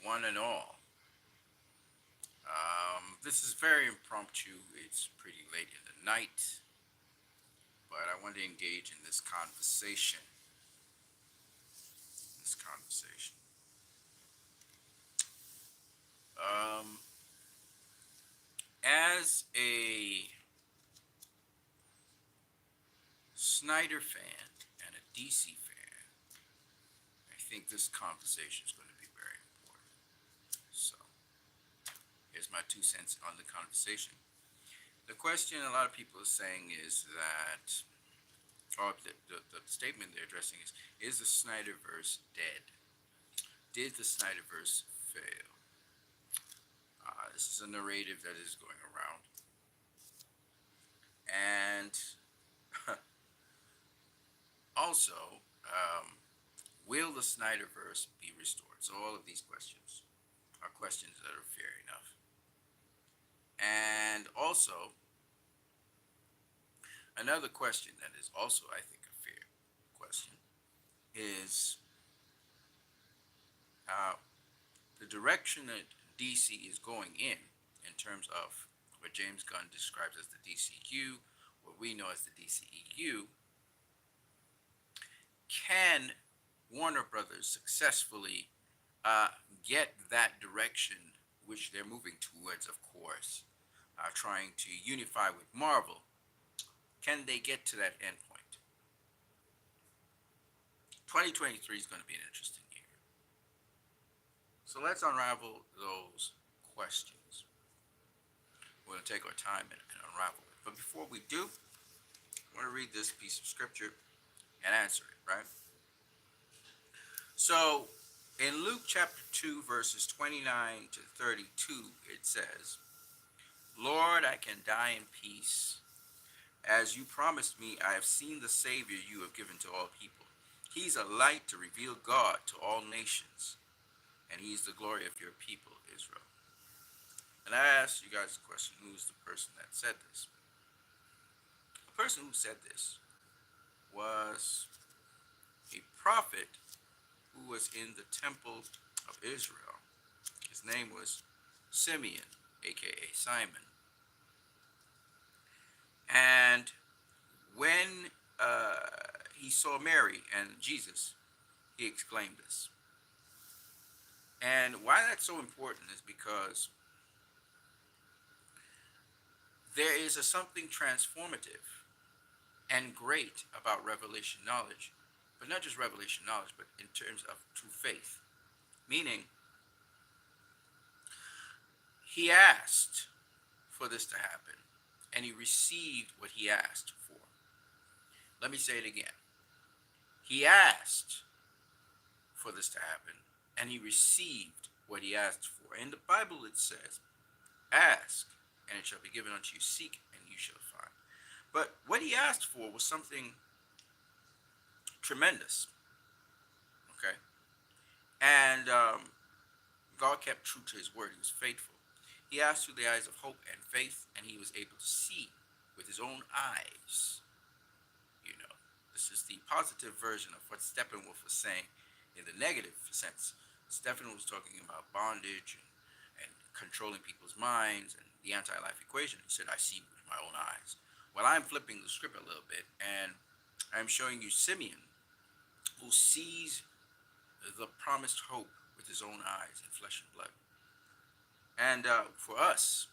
one and all. This is very impromptu. It's pretty late in the night, but I want to engage in this conversation. This conversation. Um, as a Snyder fan and a DC fan, I think this conversation is going to be very important. So, here's my 2 cents on the conversation. The question a lot of people are saying is that, or the statement they're addressing is the Snyderverse dead? Did the Snyderverse fail? This is a narrative that is going around. And also, will the Snyderverse be restored? So, all of these questions are questions that are fair enough. And also, another question that is also, I think, a fair question is the direction that DC is going in terms of what James Gunn describes as the DCU, what we know as the DCEU. Can Warner Brothers successfully get that direction which they're moving towards, of course, trying to unify with Marvel? Can they get to that endpoint? 2023 is going to be an interesting year. So let's unravel those questions. We're going to take our time and unravel it. But before we do, I want to read this piece of scripture and answer it, right? So, in Luke chapter 2, verses 29 to 32, it says, Lord, I can die in peace. As you promised me, I have seen the Savior you have given to all people. He's a light to reveal God to all nations, and he's the glory of your people, Israel. And I asked you guys the question, who's the person that said this? The person who said this was a prophet who was in the temple of Israel. His name was Simeon, aka Simon. And when he saw Mary and Jesus, he exclaimed this. And why that's so important is because there is something transformative and great about revelation knowledge, but not just revelation knowledge, but in terms of true faith. Meaning, he asked for this to happen, and he received what he asked for. Let me say it again. He asked for this to happen, and he received what he asked for. In the Bible it says, ask, and it shall be given unto you. Seek, and you shall find. But what he asked for was something tremendous. Okay? And God kept true to his word. He was faithful. He asked through the eyes of hope and faith, and he was able to see with his own eyes. You know, this is the positive version of what Steppenwolf was saying in the negative sense. Steppenwolf was talking about bondage and controlling people's minds and the anti-life equation. He said, I see with my own eyes. Well, I'm flipping the script a little bit, and I'm showing you Simeon, who sees the promised hope with his own eyes in flesh and blood. And for us,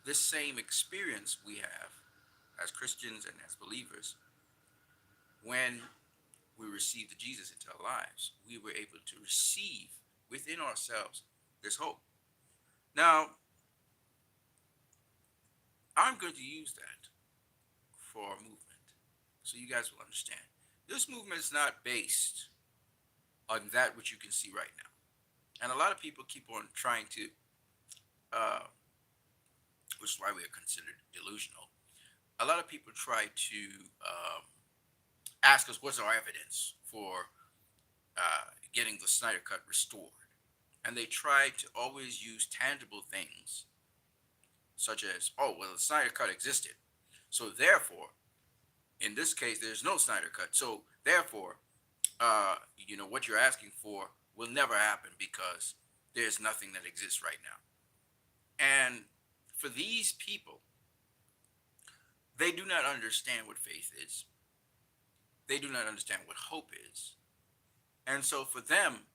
this same experience we have as Christians and as believers, when we received the Jesus into our lives, we were able to receive within ourselves this hope. Now, I'm going to use that for our movement, so you guys will understand. This movement is not based on that which you can see right now. And a lot of people keep on trying to, which is why we are considered delusional. A lot of people try to ask us what's our evidence for getting the Snyder Cut restored. And they try to always use tangible things, such as, oh, well, the Snyder Cut existed. So therefore, in this case, there's no Snyder Cut. So therefore, what you're asking for will never happen because there's nothing that exists right now. And for these people, they do not understand what faith is. They do not understand what hope is. And so for them,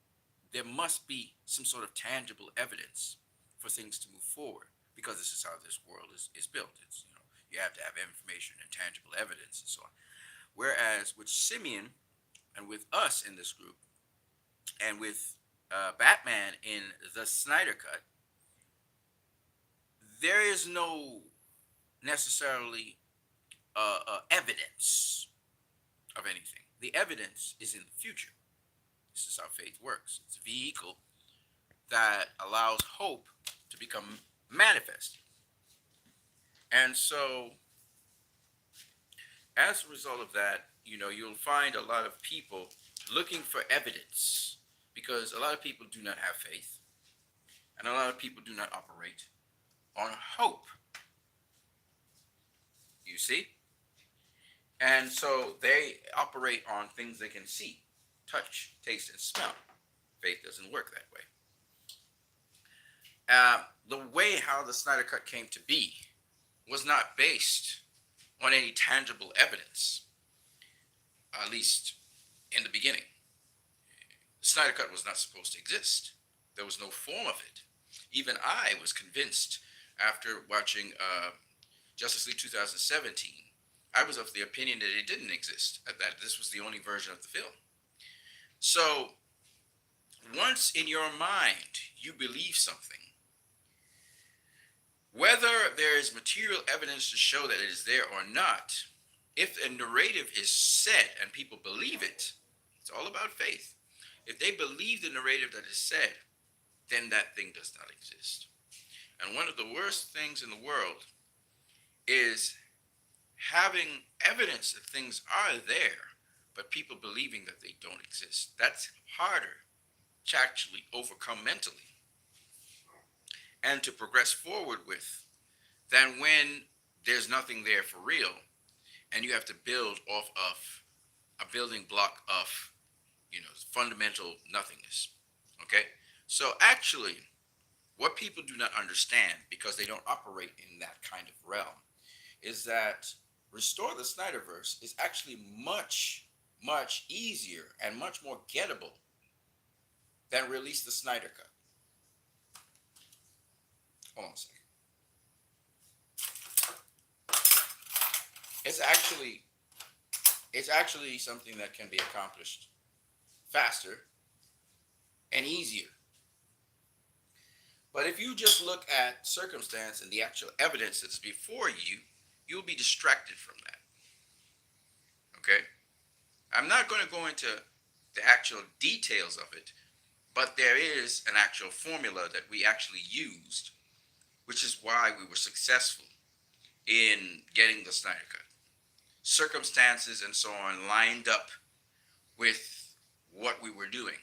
there must be some sort of tangible evidence for things to move forward, because this is how this world is built. It's, you have to have information and tangible evidence and so on. Whereas with Simeon and with us in this group and with Batman in the Snyder Cut, there is no necessarily evidence of anything. The evidence is in the future. This is how faith works. It's a vehicle that allows hope to become manifest. And so, as a result of that, you'll find a lot of people looking for evidence, because a lot of people do not have faith, and a lot of people do not operate on hope. You see? And so they operate on things they can see, touch, taste, and smell. Faith doesn't work that way. The way how the Snyder Cut came to be was not based on any tangible evidence, at least in the beginning. The Snyder Cut was not supposed to exist. There was no form of it. Even I was convinced after watching Justice League 2017. I was of the opinion that it didn't exist, that this was the only version of the film. So, once in your mind you believe something, whether there is material evidence to show that it is there or not, if a narrative is said and people believe it, it's all about faith. If they believe the narrative that is said, then that thing does not exist. And one of the worst things in the world is having evidence that things are there, but people believing that they don't exist. That's harder to actually overcome mentally and to progress forward with than when there's nothing there for real and you have to build off of a building block of, fundamental nothingness. Okay? So actually, what people do not understand, because they don't operate in that kind of realm, is that Restore the Snyderverse is actually much, much easier and much more gettable than Release the Snyder Cut. Hold on a second. It's actually something that can be accomplished faster and easier. But if you just look at circumstance and the actual evidence that's before you, you'll be distracted from that. Okay? I'm not going to go into the actual details of it, but there is an actual formula that we actually used, which is why we were successful in getting the Snyder Cut. Circumstances and so on lined up with what we were doing.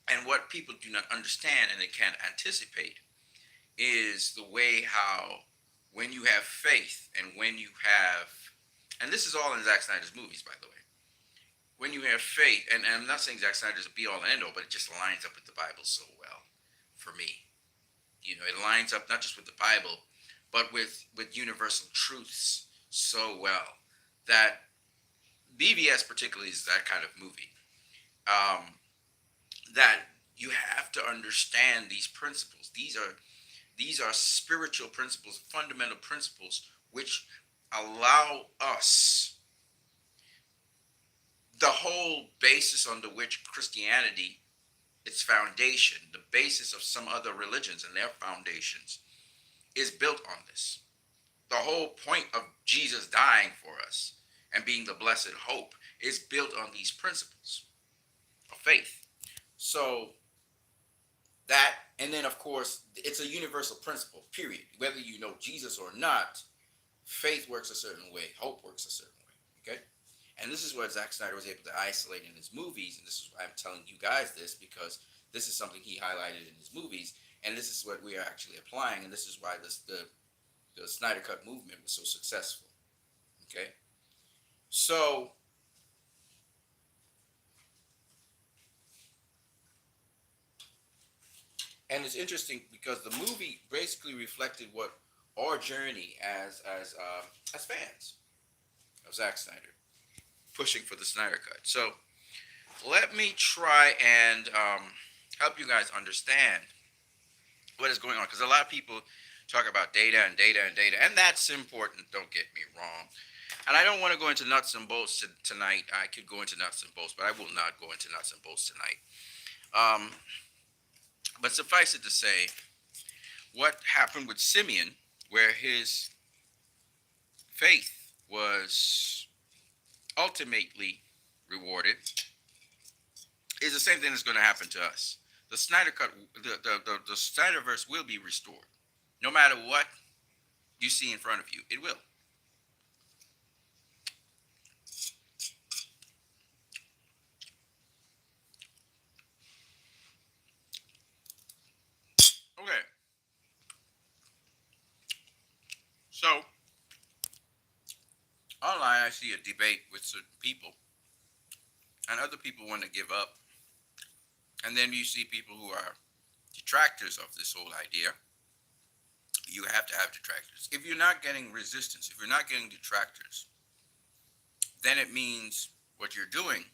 And what people do not understand and they can't anticipate is the way how when you have faith and when you have, and this is all in Zack Snyder's movies, by the way, when you have faith, and I'm not saying Zack Snyder's a be-all and end-all, but it just lines up with the Bible so well for me. It lines up not just with the Bible, but with universal truths so well that BVS particularly is that kind of movie. That you have to understand these principles. These are spiritual principles, fundamental principles, which allow us the whole basis under which Christianity, its foundation, the basis of some other religions and their foundations, is built on this. The whole point of Jesus dying for us and being the blessed hope is built on these principles of faith. So that, and then of course, it's a universal principle, period. Whether you know Jesus or not, faith works a certain way, hope works a certain way, okay? And this is what Zack Snyder was able to isolate in his movies, and this is why I'm telling you guys this, because this is something he highlighted in his movies, and this is what we are actually applying, and this is why the Snyder Cut movement was so successful, okay? So, And it's interesting because the movie basically reflected what our journey as fans of Zack Snyder, pushing for the Snyder Cut. So let me try and help you guys understand what is going on, because a lot of people talk about data and data and data, and that's important. Don't get me wrong. And I don't want to go into nuts and bolts tonight. I could go into nuts and bolts, but I will not go into nuts and bolts tonight. Um, but suffice it to say, what happened with Simeon, where his faith was ultimately rewarded, is the same thing that's going to happen to us. The Snyder Cut, the Snyderverse will be restored. No matter what you see in front of you, it will. Okay. So, online I see a debate with certain people, and other people want to give up. And then you see people who are detractors of this whole idea. You have to have detractors. If you're not getting resistance, if you're not getting detractors, then it means what you're doing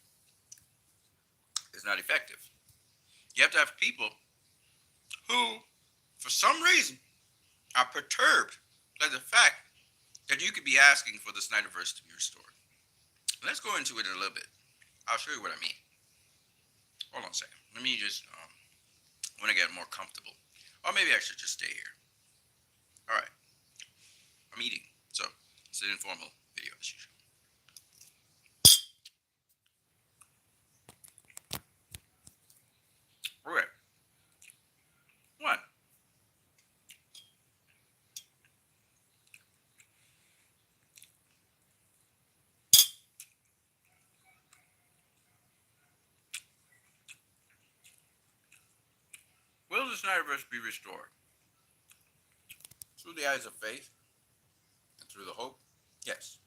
is not effective. You have to have people who, for some reason, are perturbed by the fact that you could be asking for the Snyderverse to be restored. Let's go into it in a little bit. I'll show you what I mean. Hold on a second. Let me just, I want to get more comfortable. Or maybe I should just stay here. All right. I'm eating, so it's an informal video as usual. All right. One. Will the Snyderverse be restored? Through the eyes of faith and through the hope? Yes.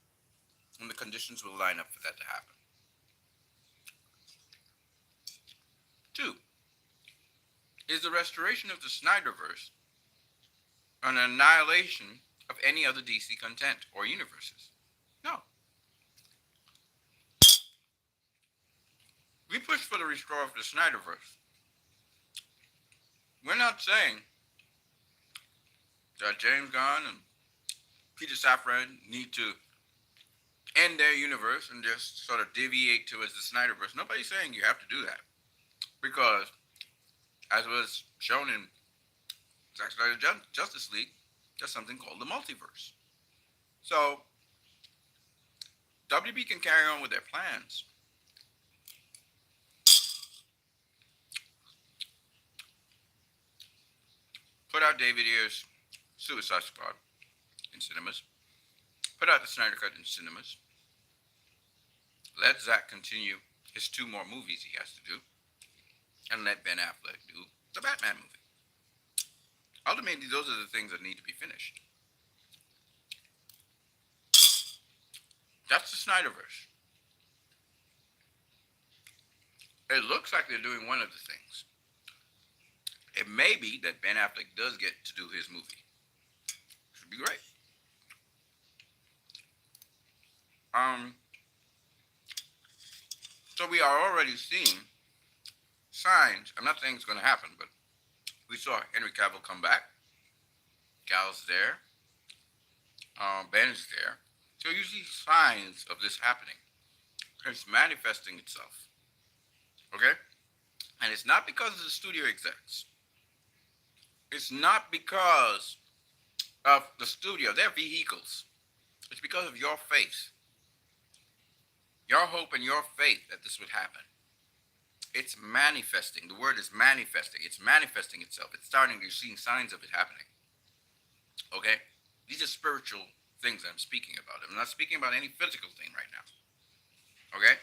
And the conditions will line up for that to happen. 2. Is the restoration of the Snyderverse an annihilation of any other DC content or universes? No. We push for the restore of the Snyderverse. We're not saying that James Gunn and Peter Safran need to end their universe and just sort of deviate towards the Snyderverse. Nobody's saying you have to do that. Because, as was shown in Zack Snyder's Justice League, there's something called the multiverse. So, WB can carry on with their plans. Put out David Ayer's Suicide Squad in cinemas. Put out the Snyder Cut in cinemas. Let Zack continue his 2 more movies he has to do. And let Ben Affleck do the Batman movie. Ultimately, those are the things that need to be finished. That's the Snyderverse. It looks like they're doing one of the things. It may be that Ben Affleck does get to do his movie. Should be great. So we are already seeing signs. I'm not saying it's going to happen, but we saw Henry Cavill come back. Gal's there. Ben's there. So you see signs of this happening. It's manifesting itself. Okay? And it's not because of the studio execs. It's not because of the studio, their vehicles. It's because of your faith. Your hope and your faith that this would happen. It's manifesting. The word is manifesting. It's manifesting itself. It's starting, you're seeing signs of it happening. Okay? These are spiritual things I'm speaking about. I'm not speaking about any physical thing right now. Okay?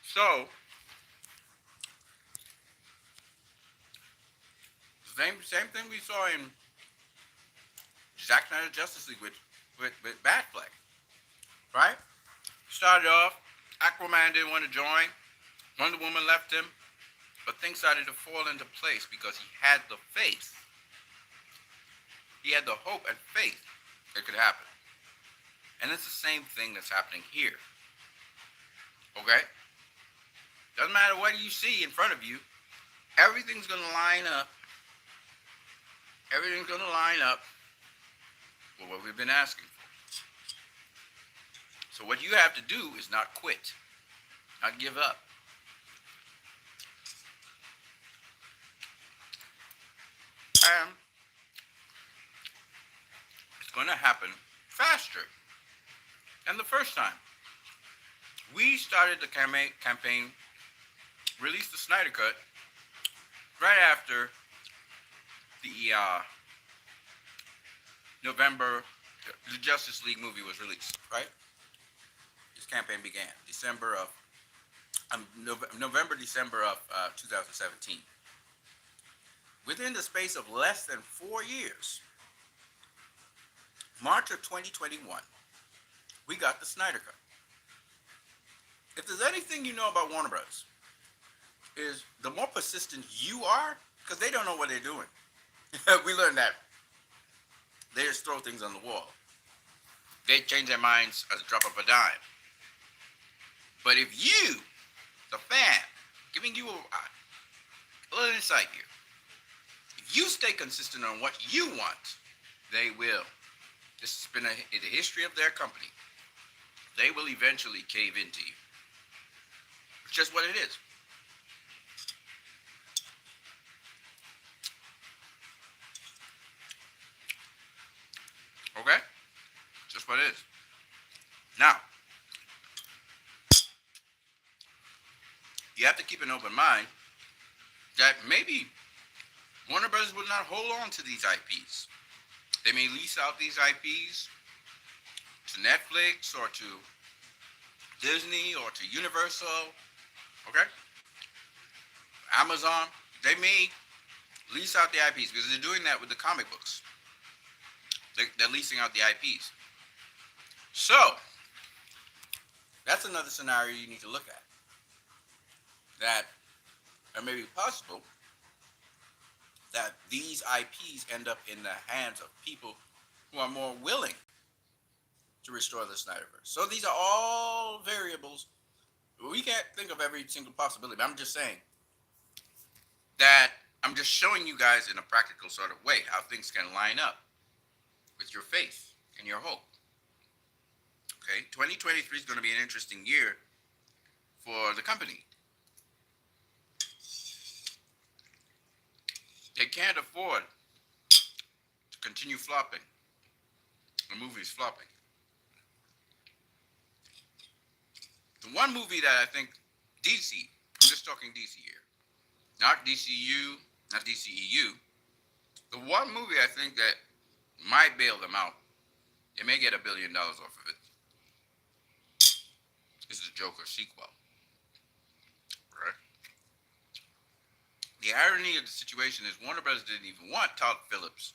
So, same thing we saw in Zack Snyder's Justice League with Batfleck. Right? Started off, Aquaman didn't want to join. Wonder Woman left him. But things started to fall into place because he had the faith. He had the hope and faith it could happen. And it's the same thing that's happening here. Okay? Doesn't matter what you see in front of you, everything's going to line up. Everything's going to line up with what we've been asking for. So what you have to do is not quit, not give up. And it's going to happen faster than the first time. We started the campaign, released the Snyder Cut right after the the Justice League movie was released, right? This campaign began November, December of 2017. Within the space of less than 4 years, March of 2021, we got the Snyder Cut. If there's anything you know about Warner Bros., is the more persistent you are, because they don't know what they're doing. We learned that. They just throw things on the wall. They change their minds at the drop of a dime. But if you, the fan, giving you a little insight here, if you stay consistent on what you want, they will. This has been the history of their company. They will eventually cave into you. It's just what it is. Okay? Just what it is. Now, you have to keep an open mind that maybe Warner Bros. Will not hold on to these IPs. They may lease out these IPs to Netflix or to Disney or to Universal, okay? Amazon. They may lease out the IPs because they're doing that with the comic books. They're leasing out the IPs. So, that's another scenario you need to look at. That it may be possible that these IPs end up in the hands of people who are more willing to restore the Snyderverse. So these are all variables. We can't think of every single possibility. But I'm just saying that I'm just showing you guys in a practical sort of way how things can line up with your faith and your hope. Okay, 2023 is going to be an interesting year for the company. They can't afford to continue flopping. The movie's flopping. The one movie that I think DC, I'm just talking DC here, not DCU, not DCEU. The one movie I think that might bail them out, they may get $1 billion off of it, is the Joker sequel. Right? The irony of the situation is Warner Bros. Didn't even want Todd Phillips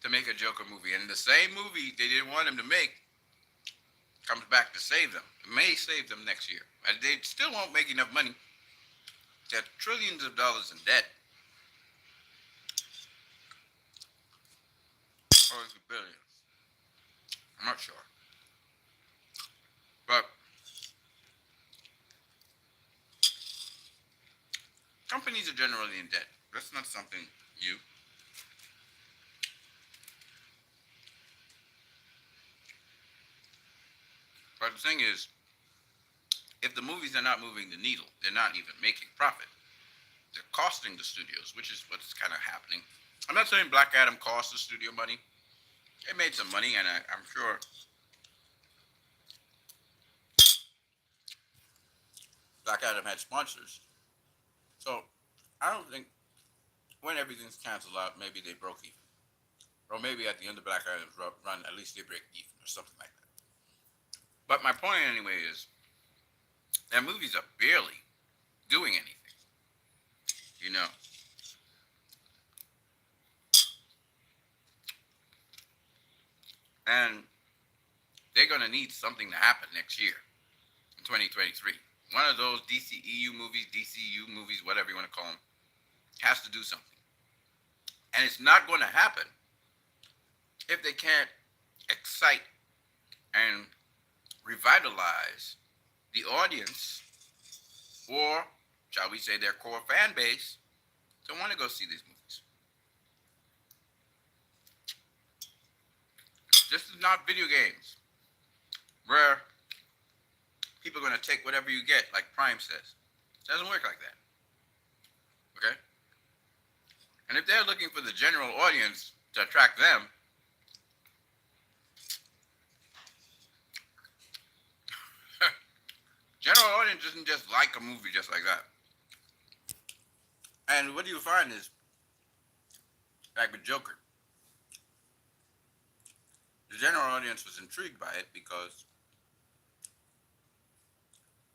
to make a Joker movie. And the same movie they didn't want him to make comes back to save them. It may save them next year. And they still won't make enough money. They have trillions of dollars in debt. Or is it billions? I'm not sure. But companies are generally in debt. That's not something new. But the thing is, if the movies are not moving the needle, they're not even making profit. They're costing the studios, which is what's kind of happening. I'm not saying Black Adam cost the studio money. They made some money, and I'm sure Black Adam had sponsors. So I don't think when everything's canceled out, maybe they broke even. Or maybe at the end of Black Adam's run, at least they break even or something like that. But my point anyway is that movies are barely doing anything. You know. And they're going to need something to happen next year, in 2023. one of those DCU movies, whatever you want to call them, has to do something. And it's not going to happen if they can't excite and revitalize the audience, or shall we say their core fan base, to want to go see these movies. This is not video games where people are going to take whatever you get, like Prime says. It doesn't work like that. Okay? And if they're looking for the general audience to attract them, general audience doesn't just like a movie just like that. And what you find is, like with Joker, the general audience was intrigued by it because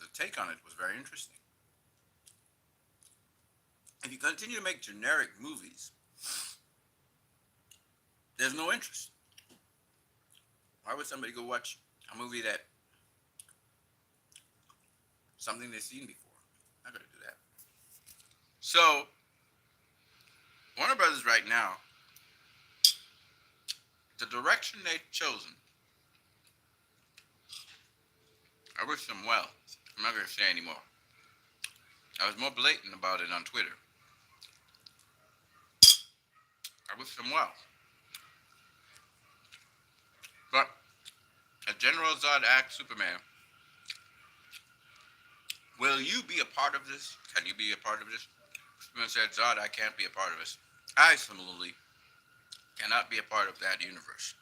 the take on it was very interesting. If you continue to make generic movies, there's no interest. Why would somebody go watch a movie that something they've seen before? I'm not going to do that. So, Warner Brothers right now, the direction they've chosen, I wish them well. I'm not going to say anymore. I was more blatant about it on Twitter. I wish them well. But as General Zod asked Superman, will you be a part of this? Can you be a part of this? Superman said, Zod, I can't be a part of this. I similarly cannot be a part of that universe.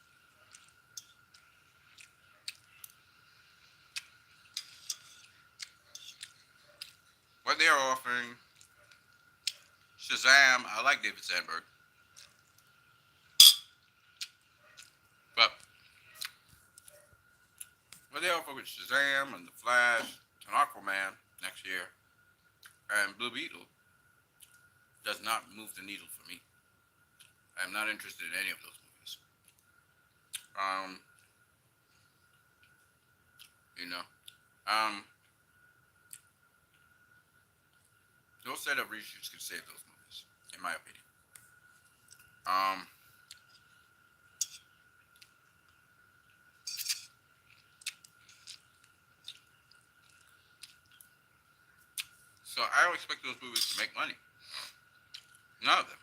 What they are offering, Shazam, I like David Sandberg. But what they offer with Shazam and The Flash and Aquaman next year and Blue Beetle does not move the needle for me. I'm not interested in any of those movies. No set of reshoots could save those movies, in my opinion. So I don't expect those movies to make money. None of them.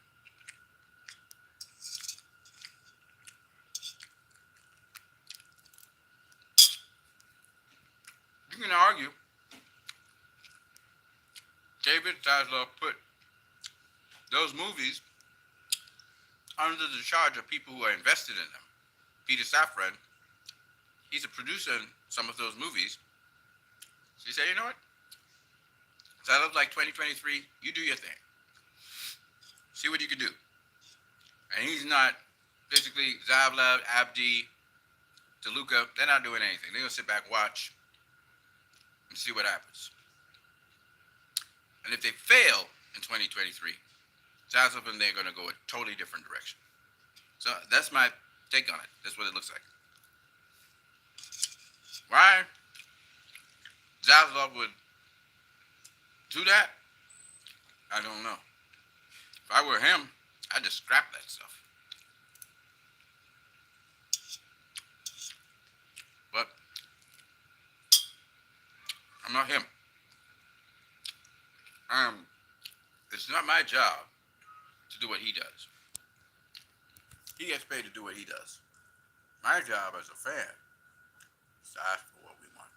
You can argue David Zaslav put those movies under the charge of people who are invested in them. Peter Safran, he's a producer in some of those movies. So he said, you know what? Zaslav, like 2023, you do your thing. See what you can do. And he's not, basically, Zaslav, Abdi, DeLuca, they're not doing anything. They're going to sit back, watch, and see what happens. And if they fail in 2023, Zaslav and they're going to go a totally different direction. So that's my take on it. That's what it looks like. Why Zaslav would do that, I don't know. If I were him, I'd just scrap that stuff. But I'm not him. It's not my job to do what he does. He gets paid to do what he does. My job as a fan is to ask for what we want.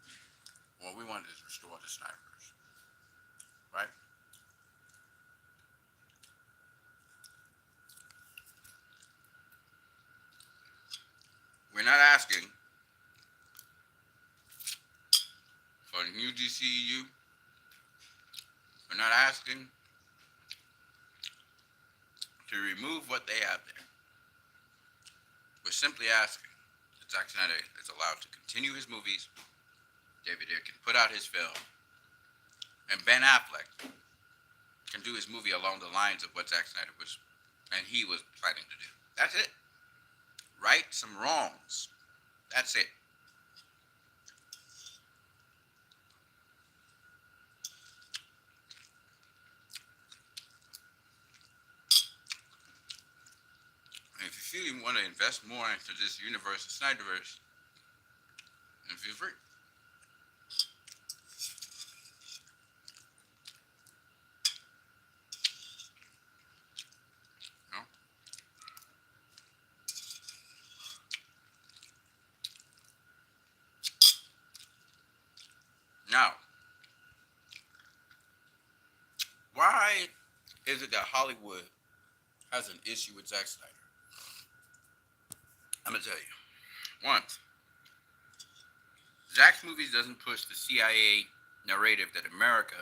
What we want is restore the Snipers. Right? We're not asking for a new DCEU. We're not asking to remove what they have there. We're simply asking that Zack Snyder is allowed to continue his movies, David Ayer can put out his film, and Ben Affleck can do his movie along the lines of what Zack Snyder was and he was planning to do. That's it. Right some wrongs. That's it. feel you want to invest more into this universe, the Snyderverse, then feel free. You know? Now, why is it that Hollywood has an issue with Zack Snyder? I'm gonna tell you. One, Zack's movies doesn't push the CIA narrative that America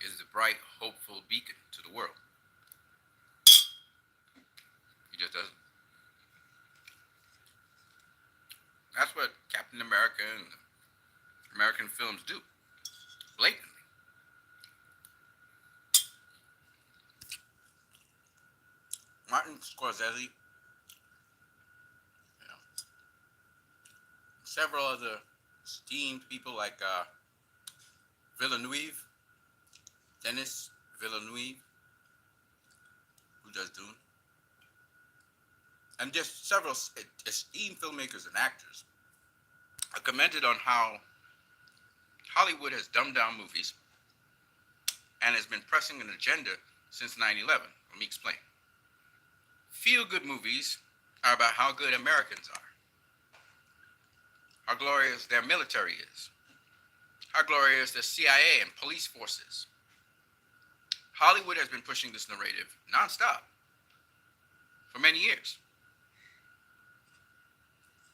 is the bright, hopeful beacon to the world. He just doesn't. That's what Captain America and American films do, blatantly. Martin Scorsese, several other esteemed people like Villeneuve, Denis Villeneuve, who does Dune, and just several esteemed filmmakers and actors have commented on how Hollywood has dumbed down movies and has been pressing an agenda since 9/11. Let me explain. Feel-good movies are about how good Americans are, how glorious their military is, how glorious the CIA and police forces. Hollywood has been pushing this narrative nonstop for many years.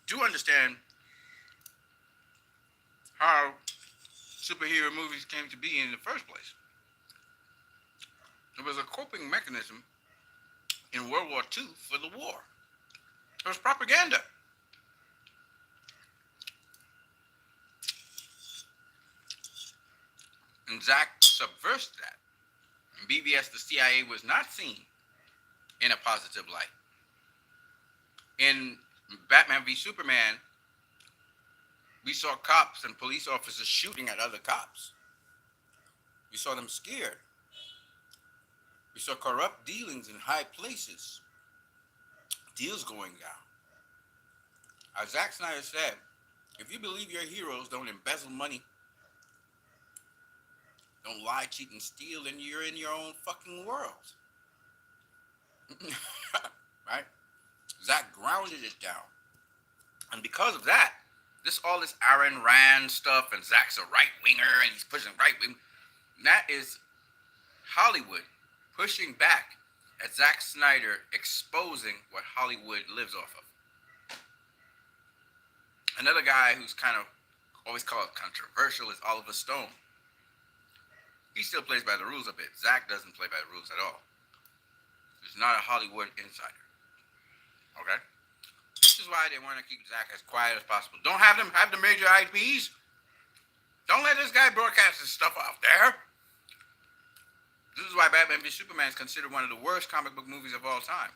Do understand how superhero movies came to be in the first place. It was a coping mechanism in World War II for the war. It was propaganda. And Zack subverts that. In BVS, the CIA was not seen in a positive light. In Batman v Superman, we saw cops and police officers shooting at other cops. We saw them scared. We saw corrupt dealings in high places. Deals going down. As Zack Snyder said, if you believe your heroes don't embezzle money, don't lie, cheat, and steal, then you're in your own fucking world. Right? Zack grounded it down. And because of that, all this Aaron Rand stuff, and Zack's a right-winger, and he's pushing right-wing, that is Hollywood pushing back at Zack Snyder exposing what Hollywood lives off of. Another guy who's kind of always called controversial is Oliver Stone. He still plays by the rules a bit. Zack doesn't play by the rules at all. He's not a Hollywood insider. Okay? This is why they want to keep Zack as quiet as possible. Don't have the major IPs. Don't let this guy broadcast his stuff out there. This is why Batman v Superman is considered one of the worst comic book movies of all time.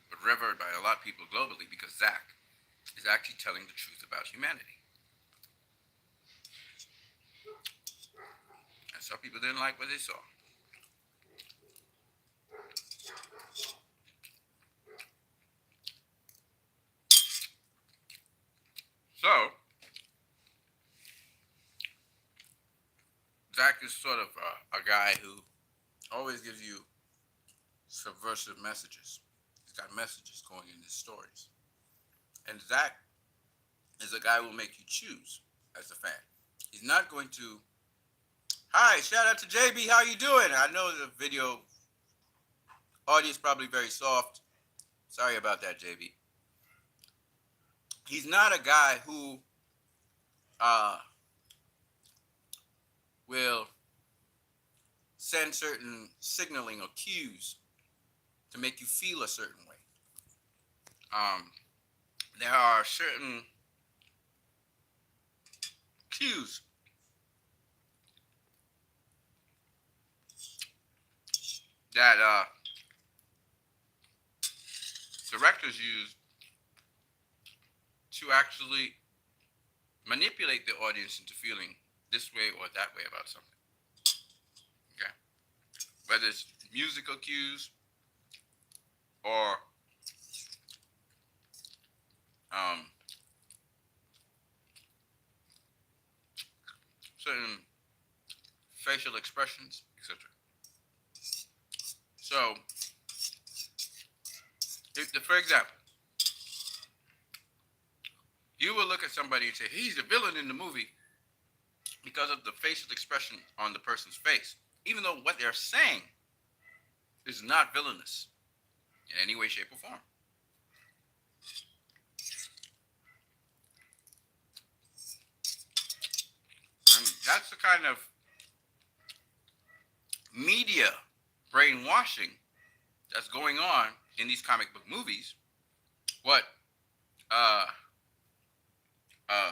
But revered by a lot of people globally because Zack is actually telling the truth about humanity. And some people didn't like what they saw. So, Zack is sort of a guy who always gives you subversive messages. He's got messages going in his stories. And Zack is a guy who will make you choose as a fan. He's not going to, hi, shout out to JB, how you doing? I know the video audio is probably very soft. Sorry about that, JB. He's not a guy who will send certain signaling or cues to make you feel a certain way. There are certain cues that directors use to actually manipulate the audience into feeling this way or that way about something. Okay? Whether it's musical cues, or um, certain facial expressions, etc. So, for example, you will look at somebody and say, he's the villain in the movie because of the facial expression on the person's face, even though what they're saying is not villainous in any way, shape, or form. And that's the kind of media brainwashing that's going on in these comic book movies. What uh uh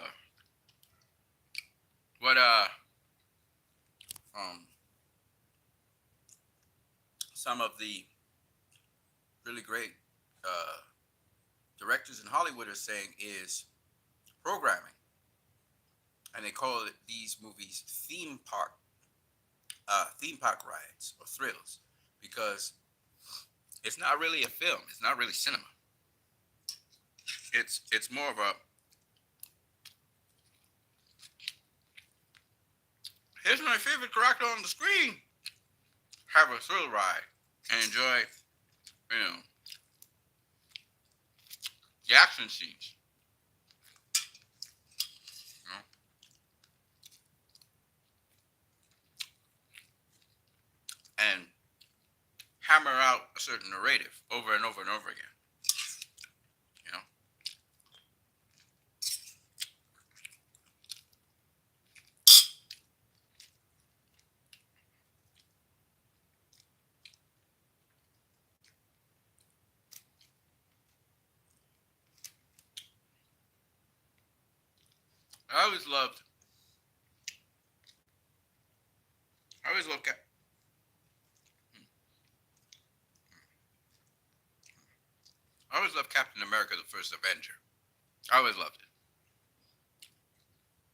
what um some of the really great uh directors in Hollywood are saying is programming, and they call it these movies theme park rides or thrills, because it's not really a film. It's not really cinema. It's more of a, here's my favorite character on the screen. Have a thrill ride and enjoy, you know, the action scenes. You know? And hammer out a certain narrative over and over and over again. You know? I always loved I always loved Cap- I always loved Captain America, the First Avenger. I always loved it.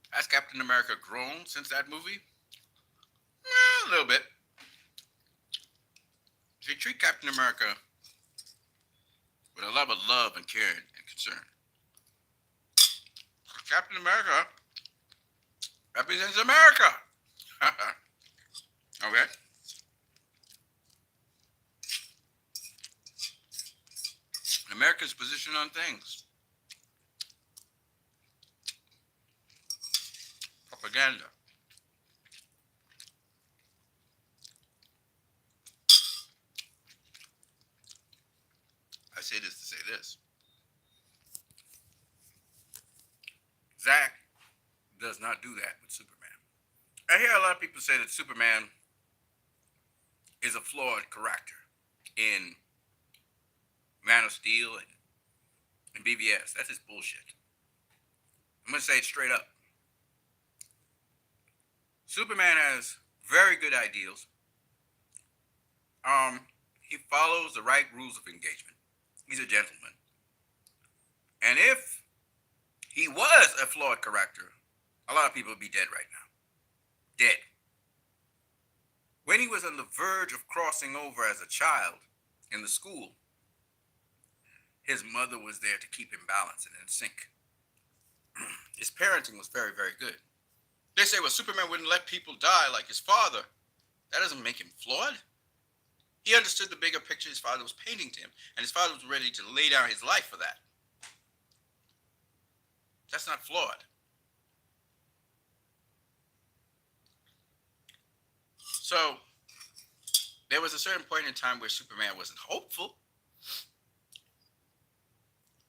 Has Captain America grown since that movie? A little bit. They treat Captain America with a lot of love and care and concern. Captain America represents America. Okay? America's position on things. Propaganda. I say this to say this. Zack does not do that with Superman. I hear a lot of people say that Superman is a flawed character in Man of Steel and BVS. That's just bullshit. I'm going to say it straight up. Superman has very good ideals. He follows the right rules of engagement. He's a gentleman. And if he was a flawed character, a lot of people would be dead right now. Dead. When he was on the verge of crossing over as a child in the school, his mother was there to keep him balanced and in sync. His parenting was very, very good. They say, well, Superman wouldn't let people die like his father. That doesn't make him flawed. He understood the bigger picture his father was painting to him, and his father was ready to lay down his life for that. That's not flawed. So, there was a certain point in time where Superman wasn't hopeful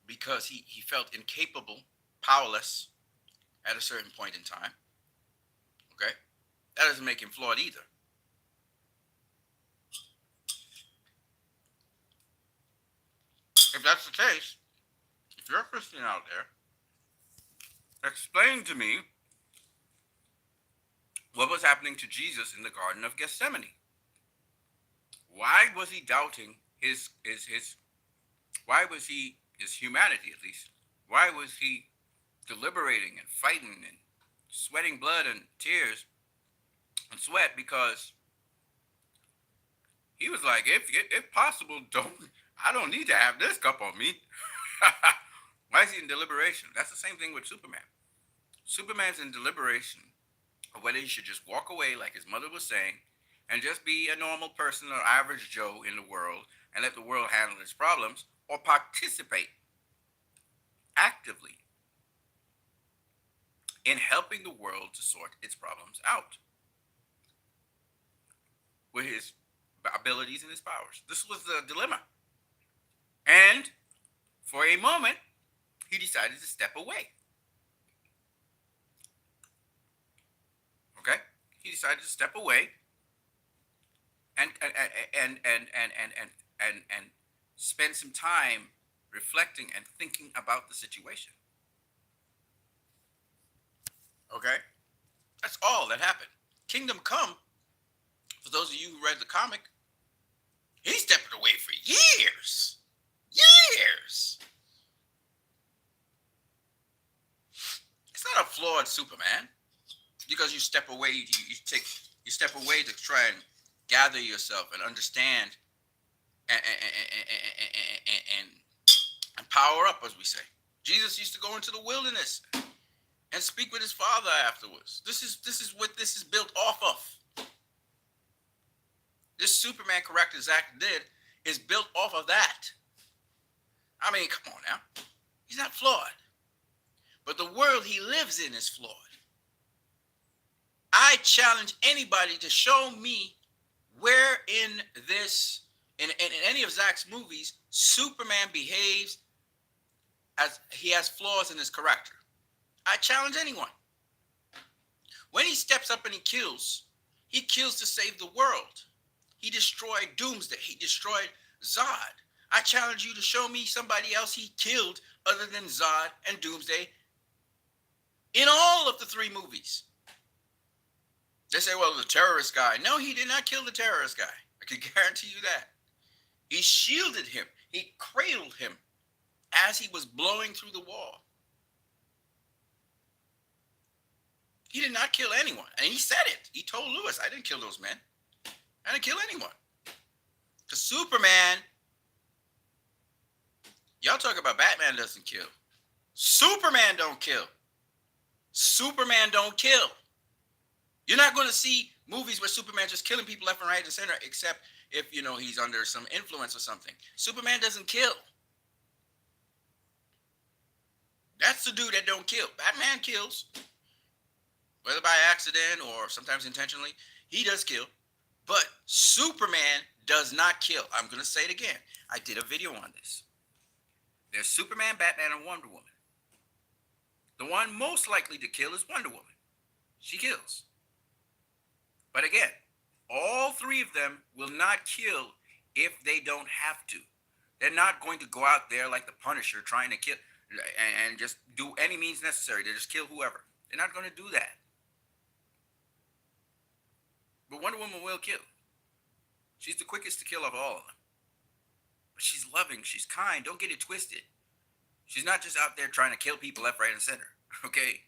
because he felt incapable, powerless at a certain point in time. Okay? That doesn't make him flawed either. If that's the case, if you're a Christian out there, explain to me what was happening to Jesus in the Garden of Gethsemane. Why was he doubting his why was he, his humanity at least, why was he deliberating and fighting and sweating blood and tears and sweat? Because he was like, if possible, I don't need to have this cup on me. Why is he in deliberation? That's the same thing with Superman. Superman's in deliberation of whether he should just walk away, like his mother was saying, and just be a normal person or average Joe in the world and let the world handle its problems, or participate actively in helping the world to sort its problems out with his abilities and his powers. This was the dilemma. And for a moment, he decided to step away. Okay? He decided to step away and spend some time reflecting and thinking about the situation. Okay? That's all that happened. Kingdom Come, for those of you who read the comic, he stepped away for years. Years. It's not a flawed Superman because you step away. You step away to try and gather yourself and understand and power up, as we say. Jesus used to go into the wilderness and speak with his Father afterwards. This is what this is built off of. This Superman character Zach did is built off of that. I mean, come on now. He's not flawed. But the world he lives in is flawed. I challenge anybody to show me where in any of Zach's movies, Superman behaves as he has flaws in his character. I challenge anyone. When he steps up and he kills to save the world. He destroyed Doomsday. He destroyed Zod. I challenge you to show me somebody else he killed other than Zod and Doomsday in all of the three movies. They say, well, the terrorist guy. No, he did not kill the terrorist guy. I can guarantee you that. He shielded him. He cradled him as he was blowing through the wall. He did not kill anyone. And he said it. He told Lewis, I didn't kill those men. I didn't kill anyone. Because Superman, y'all talk about Batman doesn't kill. Superman don't kill. Superman don't kill. You're not going to see movies where Superman just killing people left and right and center, except if, he's under some influence or something. Superman doesn't kill. That's the dude that don't kill. Batman kills, whether by accident or sometimes intentionally. He does kill. But Superman does not kill. I'm going to say it again. I did a video on this. There's Superman, Batman, and Wonder Woman. The one most likely to kill is Wonder Woman. She kills. But again, all three of them will not kill if they don't have to. They're not going to go out there like the Punisher trying to kill and just do any means necessary to just kill whoever. They're not going to do that. But Wonder Woman will kill. She's the quickest to kill of all of them. But she's loving. She's kind. Don't get it twisted. She's not just out there trying to kill people left, right, and center. Okay?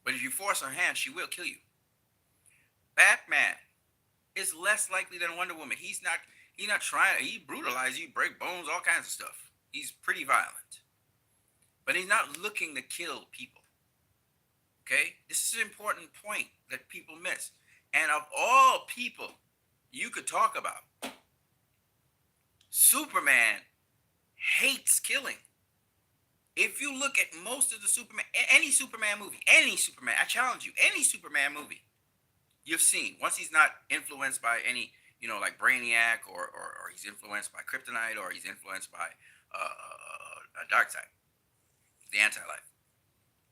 But if you force her hand, she will kill you. Batman is less likely than Wonder Woman. He's not trying. He brutalizes you, break bones, all kinds of stuff. He's pretty violent. But he's not looking to kill people. Okay? This is an important point that people miss. And of all people you could talk about, Superman hates killing. If you look at most of the Superman, any Superman movie, I challenge you, any Superman movie you've seen, once he's not influenced by any, like Brainiac or he's influenced by Kryptonite or he's influenced by Darkseid, the anti-life.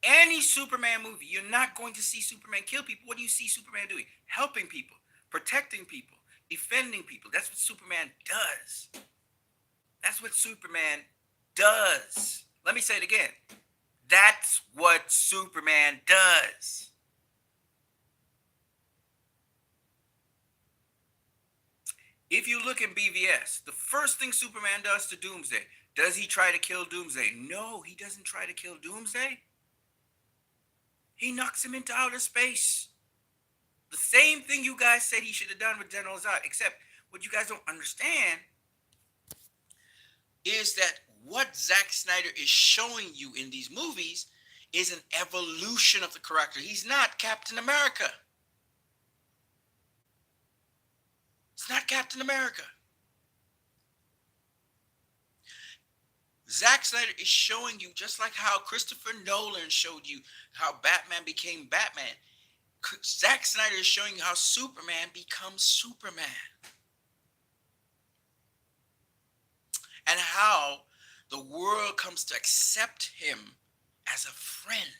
Any Superman movie, you're not going to see Superman kill people. What do you see Superman doing? Helping people, protecting people, defending people. That's what Superman does. That's what Superman does. Let me say it again. That's what Superman does. If you look in BVS, the first thing Superman does to Doomsday, does he try to kill Doomsday? No, he doesn't try to kill Doomsday. He knocks him into outer space. The same thing you guys said he should have done with General Zod, except what you guys don't understand, is that what Zack Snyder is showing you in these movies is an evolution of the character. He's not Captain America. It's not Captain America. Zack Snyder is showing you, just like how Christopher Nolan showed you how Batman became Batman. Zack Snyder is showing you how Superman becomes Superman. And how the world comes to accept him as a friend,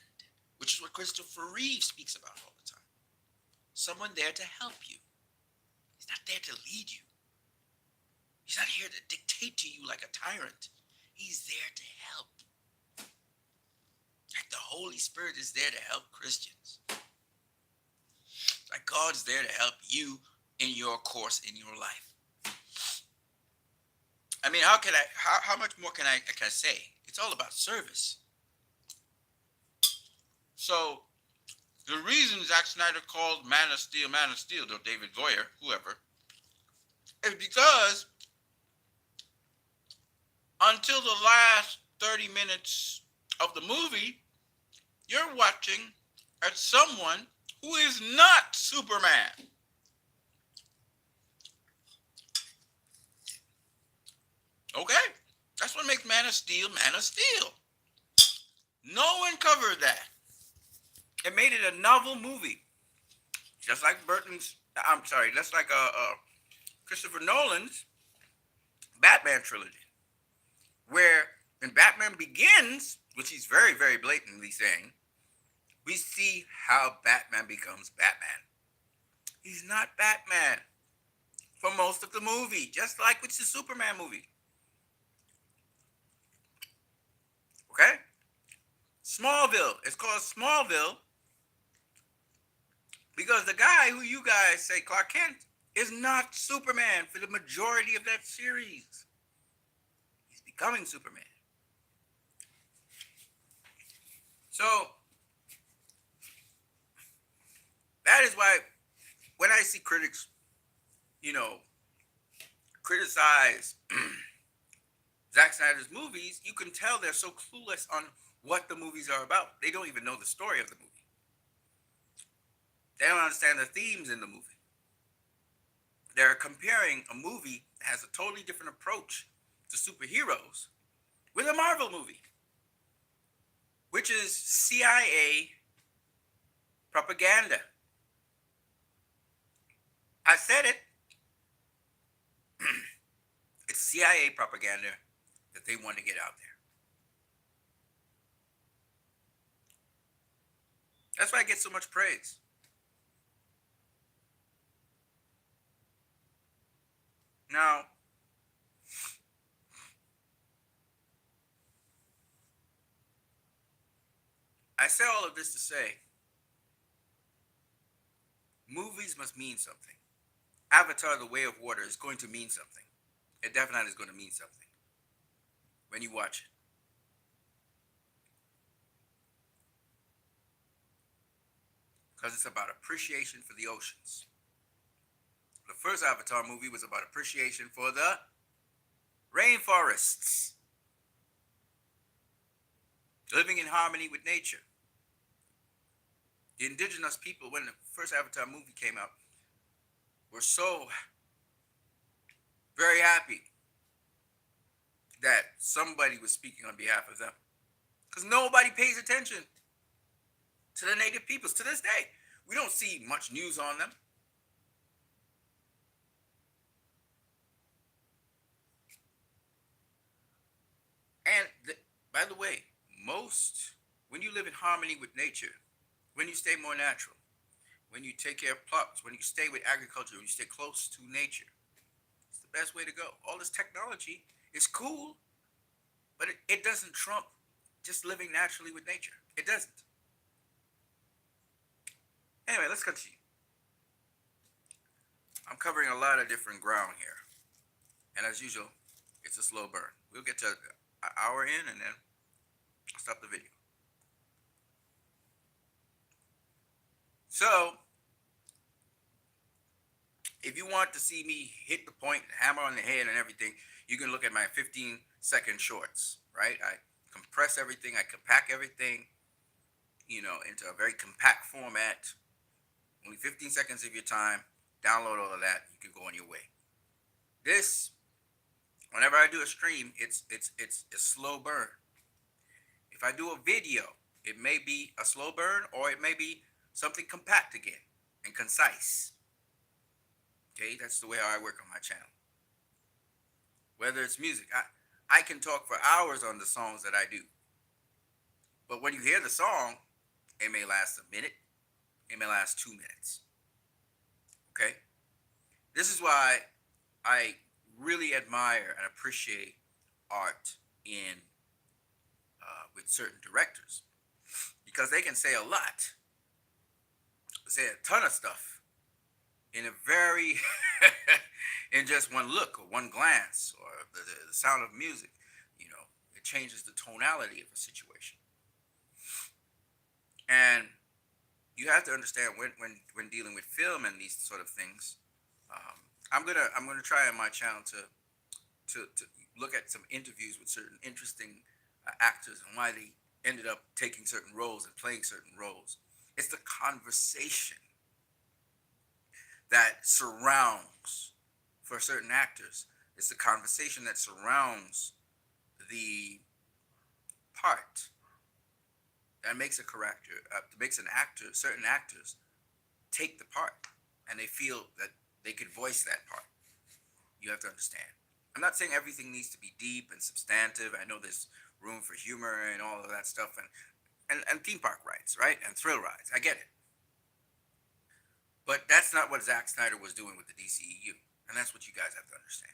which is what Christopher Reeve speaks about all the time. Someone there to help you. He's not there to lead you. He's not here to dictate to you like a tyrant. He's there to help. Like the Holy Spirit is there to help Christians. Like God's there to help you in your course in your life. I mean, how much more can I say? It's all about service. So the reason Zack Snyder called Man of Steel, though David Goyer, whoever, is because until the last 30 minutes of the movie, you're watching at someone who is not Superman. Okay? That's what makes Man of Steel, Man of Steel. No one covered that. It made it a novel movie. Just like Christopher Nolan's Batman trilogy. Where in Batman Begins, which he's very, very blatantly saying, we see how Batman becomes Batman. He's not Batman for most of the movie, just like with the Superman movie. Okay? Smallville. It's called Smallville because the guy who you guys say Clark Kent is not Superman for the majority of that series. He's becoming Superman. So that is why when I see critics, criticize Zack Snyder's movies, you can tell they're so clueless on what the movies are about. They don't even know the story of the movie. They don't understand the themes in the movie. They're comparing a movie that has a totally different approach to superheroes with a Marvel movie, which is CIA propaganda. I said it. It's CIA propaganda that they want to get out there. That's why I get so much praise. Now, I say all of this to say, movies must mean something. Avatar: The Way of Water is going to mean something. It definitely is going to mean something when you watch it. Because it's about appreciation for the oceans. The first Avatar movie was about appreciation for the rainforests. Living in harmony with nature. The indigenous people, when the first Avatar movie came out, were so very happy that somebody was speaking on behalf of them. Because nobody pays attention to the native peoples to this day. We don't see much news on them. And by the way, when you live in harmony with nature, when you stay more natural, when you take care of plots, when you stay with agriculture, when you stay close to nature, it's the best way to go. All this technology is cool, but it doesn't trump just living naturally with nature. It doesn't. Anyway, let's continue. I'm covering a lot of different ground here. And as usual, it's a slow burn. We'll get to an hour in and then I'll stop the video. So, If you want to see me hit the point, hammer on the head, and everything, you can look at my 15-second shorts. Right? I compress everything. I compact everything, into a very compact format. Only 15 seconds of your time. Download all of that. You can go on your way. This, whenever I do a stream, it's a slow burn. If I do a video, it may be a slow burn or it may be something compact again and concise. Okay, that's the way I work on my channel. Whether it's music, I can talk for hours on the songs that I do. But when you hear the song, it may last a minute, it may last 2 minutes. Okay? This is why I really admire and appreciate art in with certain directors, because they can say a lot, say a ton of stuff in a very in just one look or one glance or the sound of music. It changes the tonality of a situation. And you have to understand when dealing with film and these sort of things. I'm gonna try on my channel to look at some interviews with certain interesting actors and why they ended up taking certain roles and playing certain roles. It's the conversation that surrounds, for certain actors, it's the conversation that surrounds the part that makes a character, makes an actor, certain actors take the part, and they feel that they could voice that part. You have to understand. I'm not saying everything needs to be deep and substantive. I know there's room for humor and all of that stuff, and theme park rides, right? And thrill rides. I get it. But that's not what Zack Snyder was doing with the DCEU. And that's what you guys have to understand.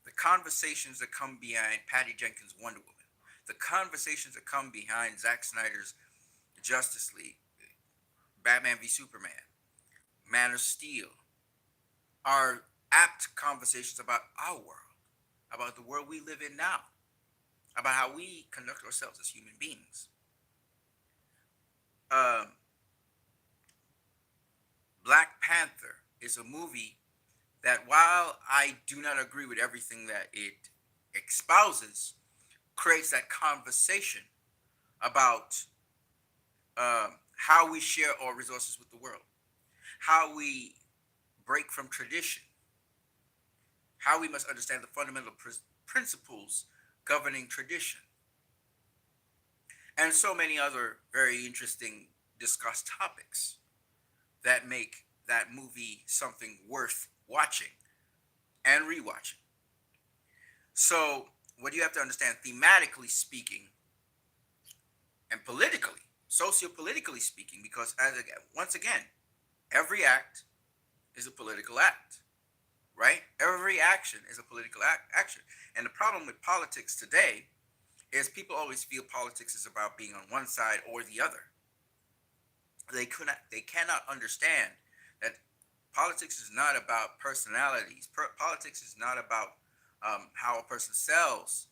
The conversations that come behind Patty Jenkins' Wonder Woman, the conversations that come behind Zack Snyder's Justice League, Batman v Superman, Man of Steel, are apt conversations about our world, about the world we live in now, about how we conduct ourselves as human beings. Um, Black Panther is a movie that, while I do not agree with everything that it espouses, creates that conversation about how we share our resources with the world, how we break from tradition, how we must understand the fundamental principles governing tradition, and so many other very interesting discussed topics that make that movie something worth watching and rewatching. So, what you have to understand, thematically speaking, and politically, sociopolitically speaking, because once again, every act is a political act, right? Every action is a political action. And the problem with politics today is people always feel politics is about being on one side or the other. They cannot understand that politics is not about personalities. Politics is not about how a person sells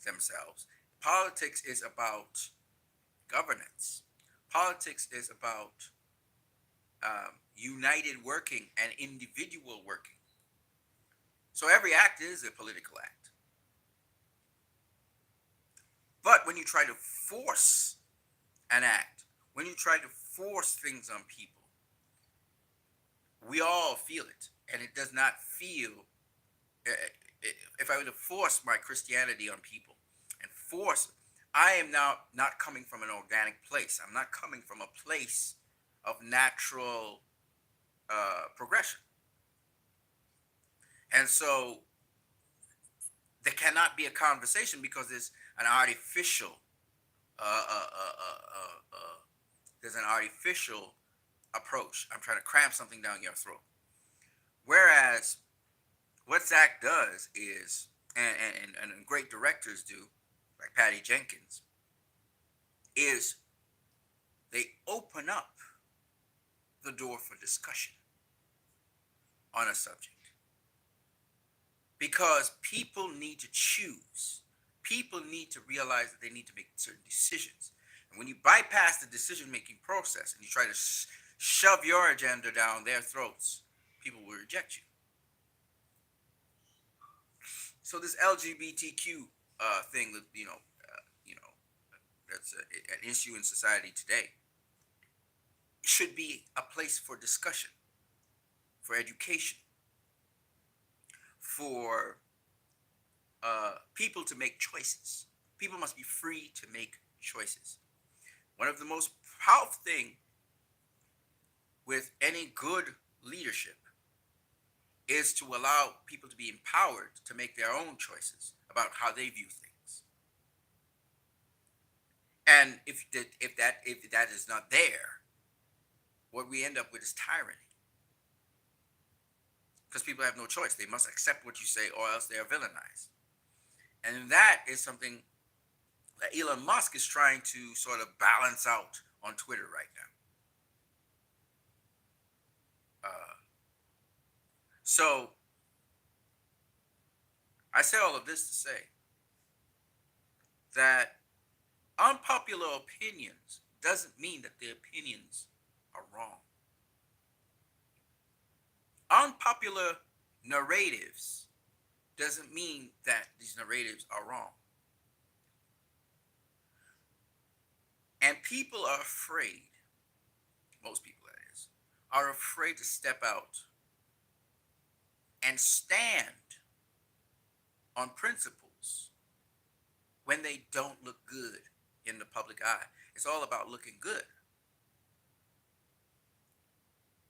themselves. Politics is about governance. Politics is about united working and individual working. So every act is a political act. But when you try to force an act, when you try to force things on people, we all feel it, and it does not feel. If I were to force my Christianity on people and force, I am now not coming from an organic place. I'm not coming from a place of natural progression, and so there cannot be a conversation because there's an artificial. Uh, uh, uh, uh, uh, uh, there's an artificial approach. I'm trying to cram something down your throat. Whereas what Zach does is, and great directors do, like Patty Jenkins, is they open up the door for discussion on a subject. Because people need to choose. People need to realize that they need to make certain decisions. And when you bypass the decision-making process and you try to shove your agenda down their throats, people will reject you. So this LGBTQ thing that that's an issue in society today should be a place for discussion, for education, for people to make choices. People must be free to make choices. One of the most powerful thing with any good leadership is to allow people to be empowered to make their own choices about how they view things. And if that is not there, what we end up with is tyranny. Because people have no choice. They must accept what you say or else they are villainized. And that is something that Elon Musk is trying to sort of balance out on Twitter right now. So I say all of this to say that unpopular opinions doesn't mean that the opinions are wrong. Unpopular narratives doesn't mean that these narratives are wrong. And people are afraid, most people that is, are afraid to step out and stand on principles when they don't look good in the public eye. It's all about looking good.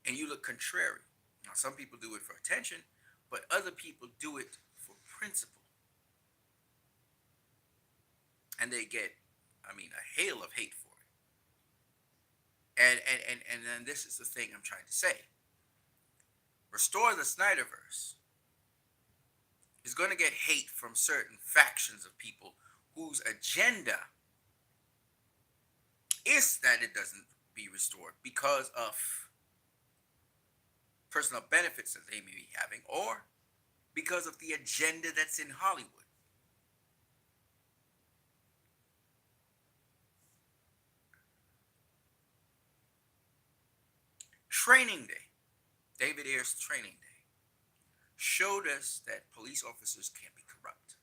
And you look contrary. Now, some people do it for attention, but other people do it for principle. And they get, a hail of hate for it. And then this is the thing I'm trying to say. Restore the Snyderverse is going to get hate from certain factions of people whose agenda is that it doesn't be restored because of personal benefits that they may be having or because of the agenda that's in Hollywood. Training Day, David Ayer's Training Day, showed us that police officers can be corrupt.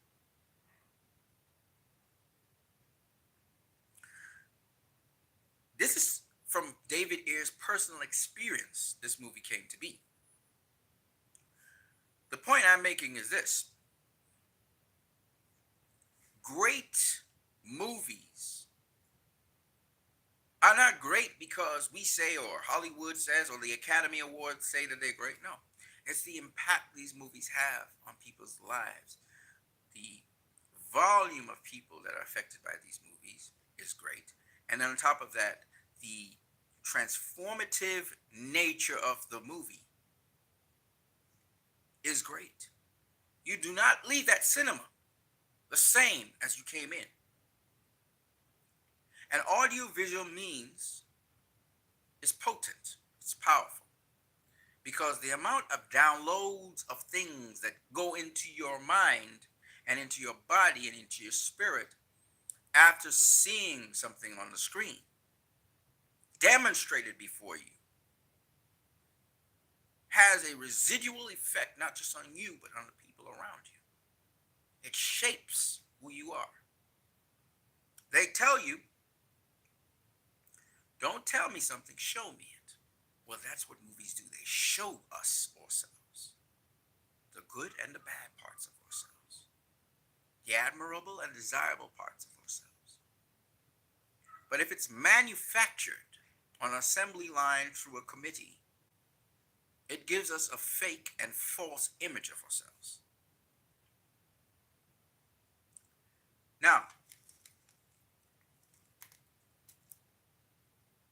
This is from David Ayer's personal experience, this movie came to be. The point I'm making is this. Great movies are not great because we say, or Hollywood says, or the Academy Awards say that they're great. No, it's the impact these movies have on people's lives. The volume of people that are affected by these movies is great. And then on top of that, the transformative nature of the movie is great. You do not leave that cinema the same as you came in. And audiovisual means is potent, it's powerful. Because the amount of downloads of things that go into your mind and into your body and into your spirit after seeing something on the screen demonstrated before you has a residual effect not just on you but on the people around you. It shapes who you are. They tell you, don't tell me something, show me it. Well, that's what movies do. They show us ourselves, the good and the bad parts of ourselves, the admirable and desirable parts of ourselves. But if it's manufactured on an assembly line through a committee, it gives us a fake and false image of ourselves. Now,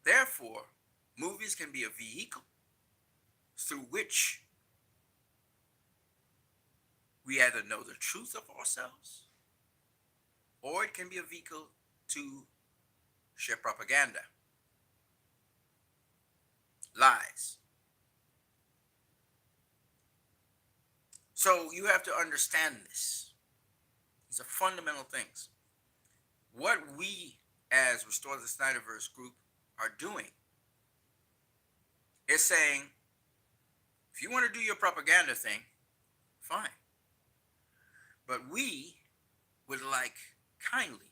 therefore, movies can be a vehicle through which we either know the truth of ourselves or it can be a vehicle to share propaganda, lies. So you have to understand this. These are fundamental things. What we as Restore the Snyderverse group are doing is saying If you want to do your propaganda thing, fine. But we would like kindly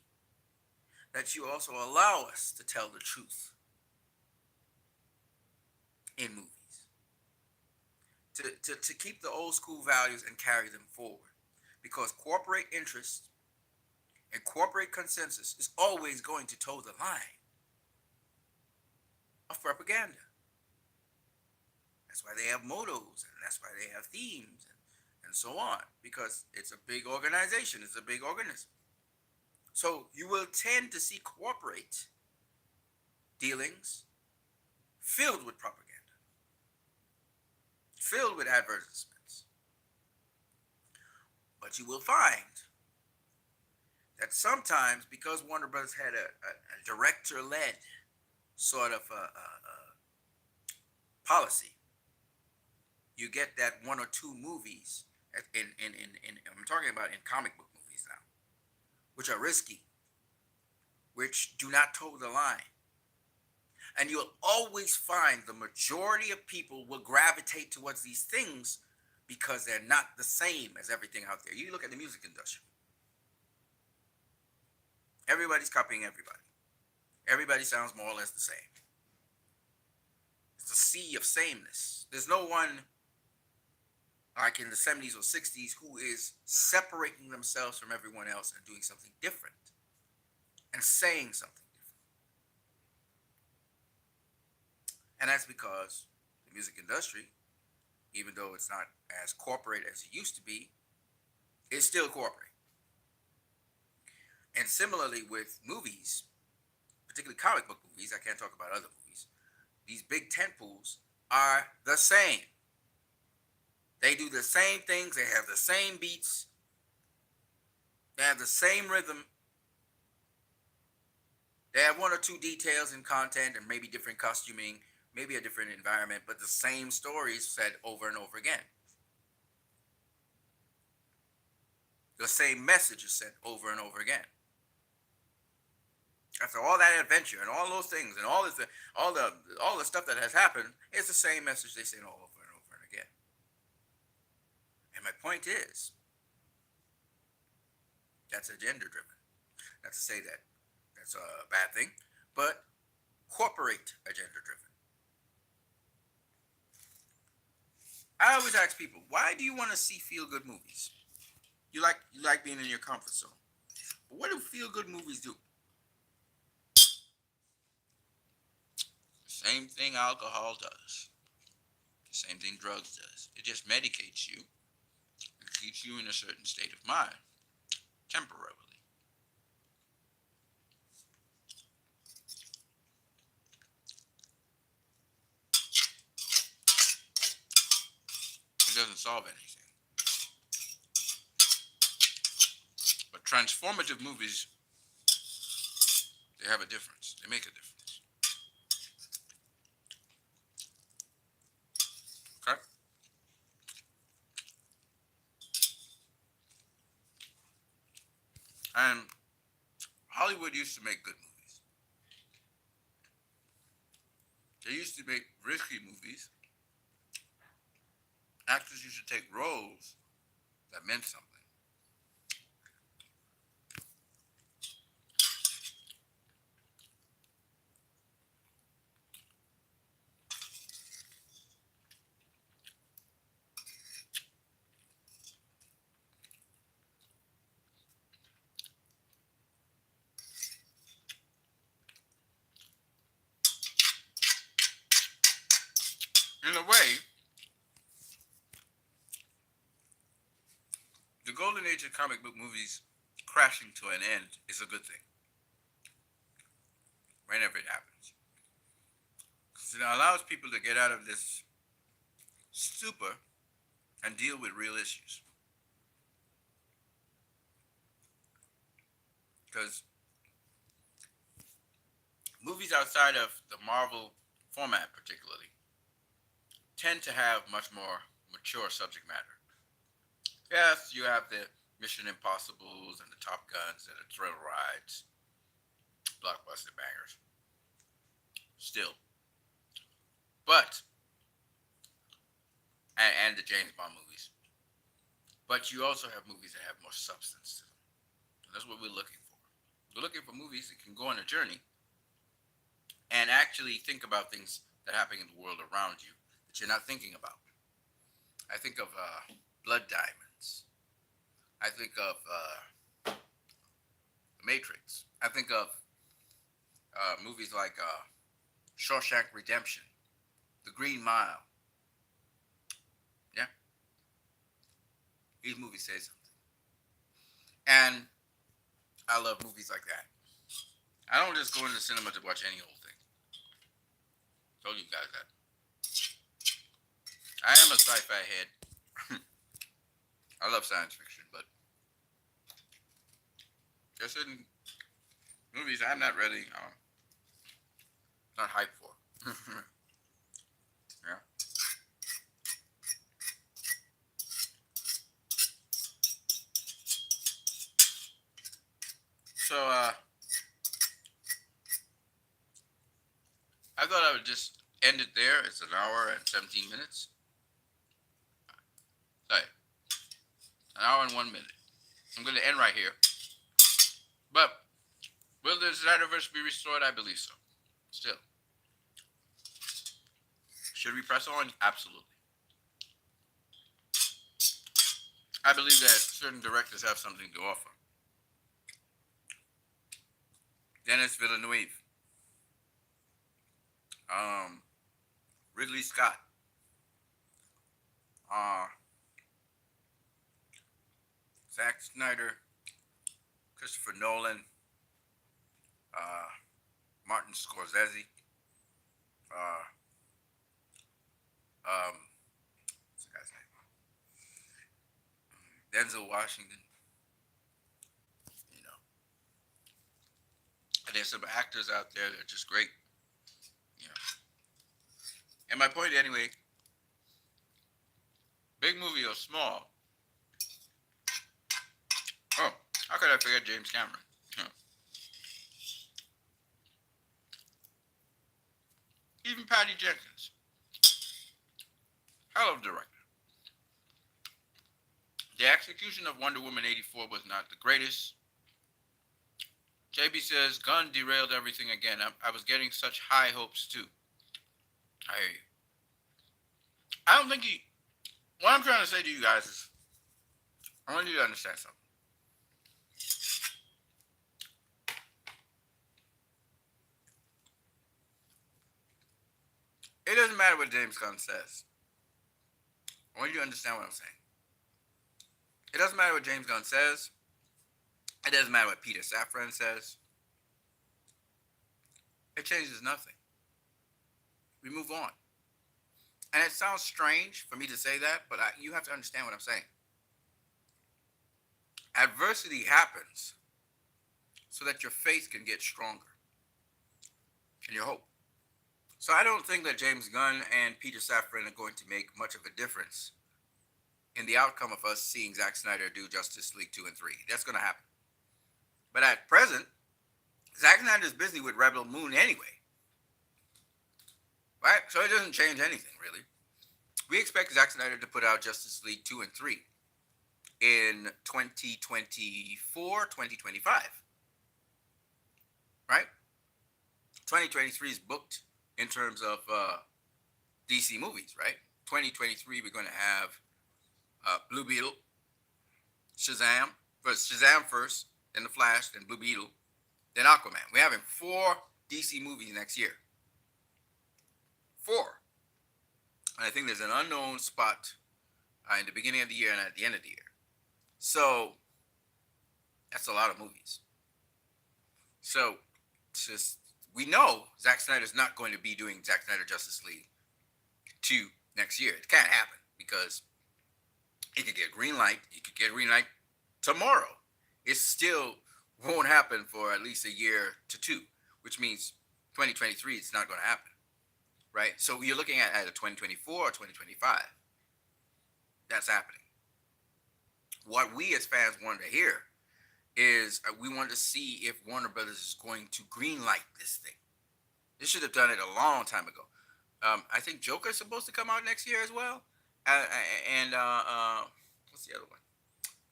that you also allow us to tell the truth in movies, to keep the old school values and carry them forward. Because corporate interest and corporate consensus is always going to toe the line of propaganda. That's why they have mottos, and that's why they have themes, and so on, because it's a big organization, it's a big organism. So you will tend to see corporate dealings filled with propaganda, filled with advertisements. But you will find that sometimes, because Warner Brothers had a director led sort of policy, you get that one or two movies in I'm talking about in comic book movies now, which are risky, which do not toe the line. And you'll always find the majority of people will gravitate towards these things because they're not the same as everything out there. You look at the music industry. Everybody's copying everybody. Everybody sounds more or less the same. It's a sea of sameness. There's no one like in the 70s or 60s who is separating themselves from everyone else and doing something different and saying something different. And that's because the music industry, even though it's not as corporate as it used to be, is still corporate. And similarly with movies, particularly comic book movies, I can't talk about other movies, these big tentpoles are the same. They do the same things, they have the same beats, they have the same rhythm, they have one or two details in content and maybe different costuming, maybe a different environment, but the same stories said over and over again. The same message is sent over and over again. After all that adventure and all those things and all the stuff that has happened, it's the same message they say all over and over and again. And my point is, that's agenda driven. Not to say that that's a bad thing, but corporate agenda driven. I always ask people, why do you want to see feel good movies? You like being in your comfort zone. But what do feel good movies do? The same thing alcohol does. The same thing drugs does. It just medicates you. It keeps you in a certain state of mind temporarily. It doesn't solve anything. But transformative movies, they have a difference. They make a difference. Okay? And Hollywood used to make good movies. They used to make risky movies. Actors used to take roles that meant something. In a way, the golden age of comic book movies crashing to an end is a good thing. Whenever it happens. Because it allows people to get out of this stupor and deal with real issues. Because movies outside of the Marvel format, particularly, tend to have much more mature subject matter. Yes, you have the Mission Impossibles and the Top Guns and the thrill rides, blockbuster bangers. Still. But and the James Bond movies. But you also have movies that have more substance to them. And that's what we're looking for. We're looking for movies that can go on a journey and actually think about things that happen in the world around you that you're not thinking about. I think of Blood Diamonds. I think of The Matrix. I think of movies like Shawshank Redemption, The Green Mile. Yeah, these movies say something. And I love movies like that. I don't just go into the cinema to watch any old thing. Told you guys that. I am a sci-fi head. I love science fiction, but there's certain movies I'm not really not hyped for. Yeah. So I thought I would just end it there. It's an hour and 17 minutes. Sorry, an hour and 1 minute. I'm going to end right here. But will the Snyderverse be restored? I believe so. Still. Should we press on? Absolutely. I believe that certain directors have something to offer. Denis Villeneuve, Ridley Scott, Zack Snyder, Christopher Nolan, Martin Scorsese, uh, what's the guy's name? Denzel Washington. You know, and there's some actors out there that are just great. You know, and my point anyway, big movie or small. Oh, how could I forget James Cameron? Huh. Even Patty Jenkins, hell of a director. The execution of Wonder Woman 84 was not the greatest. JB says, Gunn derailed everything again. I was getting such high hopes too. I hear you. I don't think what I'm trying to say to you guys is, I want you to understand something. It doesn't matter what James Gunn says. I want you to understand what I'm saying. It doesn't matter what James Gunn says. It doesn't matter what Peter Safran says. It changes nothing. We move on. And it sounds strange for me to say that, but you have to understand what I'm saying. Adversity happens so that your faith can get stronger and your hope. So I don't think that James Gunn and Peter Safran are going to make much of a difference in the outcome of us seeing Zack Snyder do Justice League 2 and 3. That's going to happen. But at present, Zack Snyder's busy with Rebel Moon anyway. Right? So it doesn't change anything, really. We expect Zack Snyder to put out Justice League 2 and 3 in 2024, 2025. Right? 2023 is booked in terms of DC movies, right? 2023, we're going to have Blue Beetle, Shazam, first, then The Flash, then Blue Beetle, then Aquaman. We're having 4 DC movies next year. 4. And I think there's an unknown spot in the beginning of the year and at the end of the year. So that's a lot of movies. So just we know Zack Snyder's not going to be doing Zack Snyder Justice League 2 next year. It can't happen because it could get green light. It could get green light tomorrow. It still won't happen for at least a year to 2, which means 2023 it's not going to happen. Right? So you're looking at either 2024 or 2025. That's happening. What we as fans want to hear is we want to see if Warner Brothers is going to greenlight this thing. They should have done it a long time ago. I think Joker is supposed to come out next year as well. Uh, and what's the other one?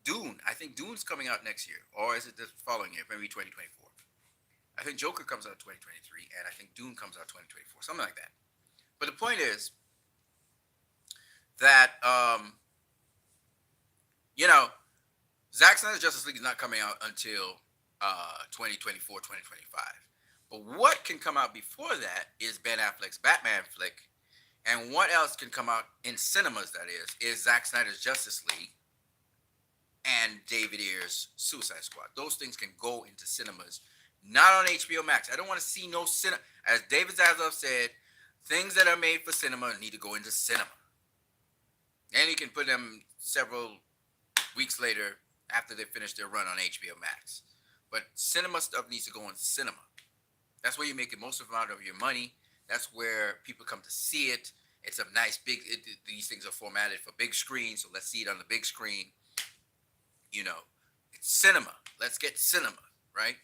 Dune. I think Dune's coming out next year, or is it the following year? Maybe 2024. I think Joker comes out 2023, and I think Dune comes out 2024, something like that. But the point is that you know, Zack Snyder's Justice League is not coming out until 2024, 2025. But what can come out before that is Ben Affleck's Batman flick. And what else can come out in cinemas, that is Zack Snyder's Justice League and David Ayer's Suicide Squad. Those things can go into cinemas, not on HBO Max. I don't want to see no cinema. As David Zaslav said, things that are made for cinema need to go into cinema. And you can put them several weeks later after they finish their run on HBO Max. But cinema stuff needs to go in cinema. That's where you make the most amount of your money. That's where people come to see it. It's a nice big. These things are formatted for big screen, so let's see it on the big screen. You know, it's cinema. Let's get cinema, right?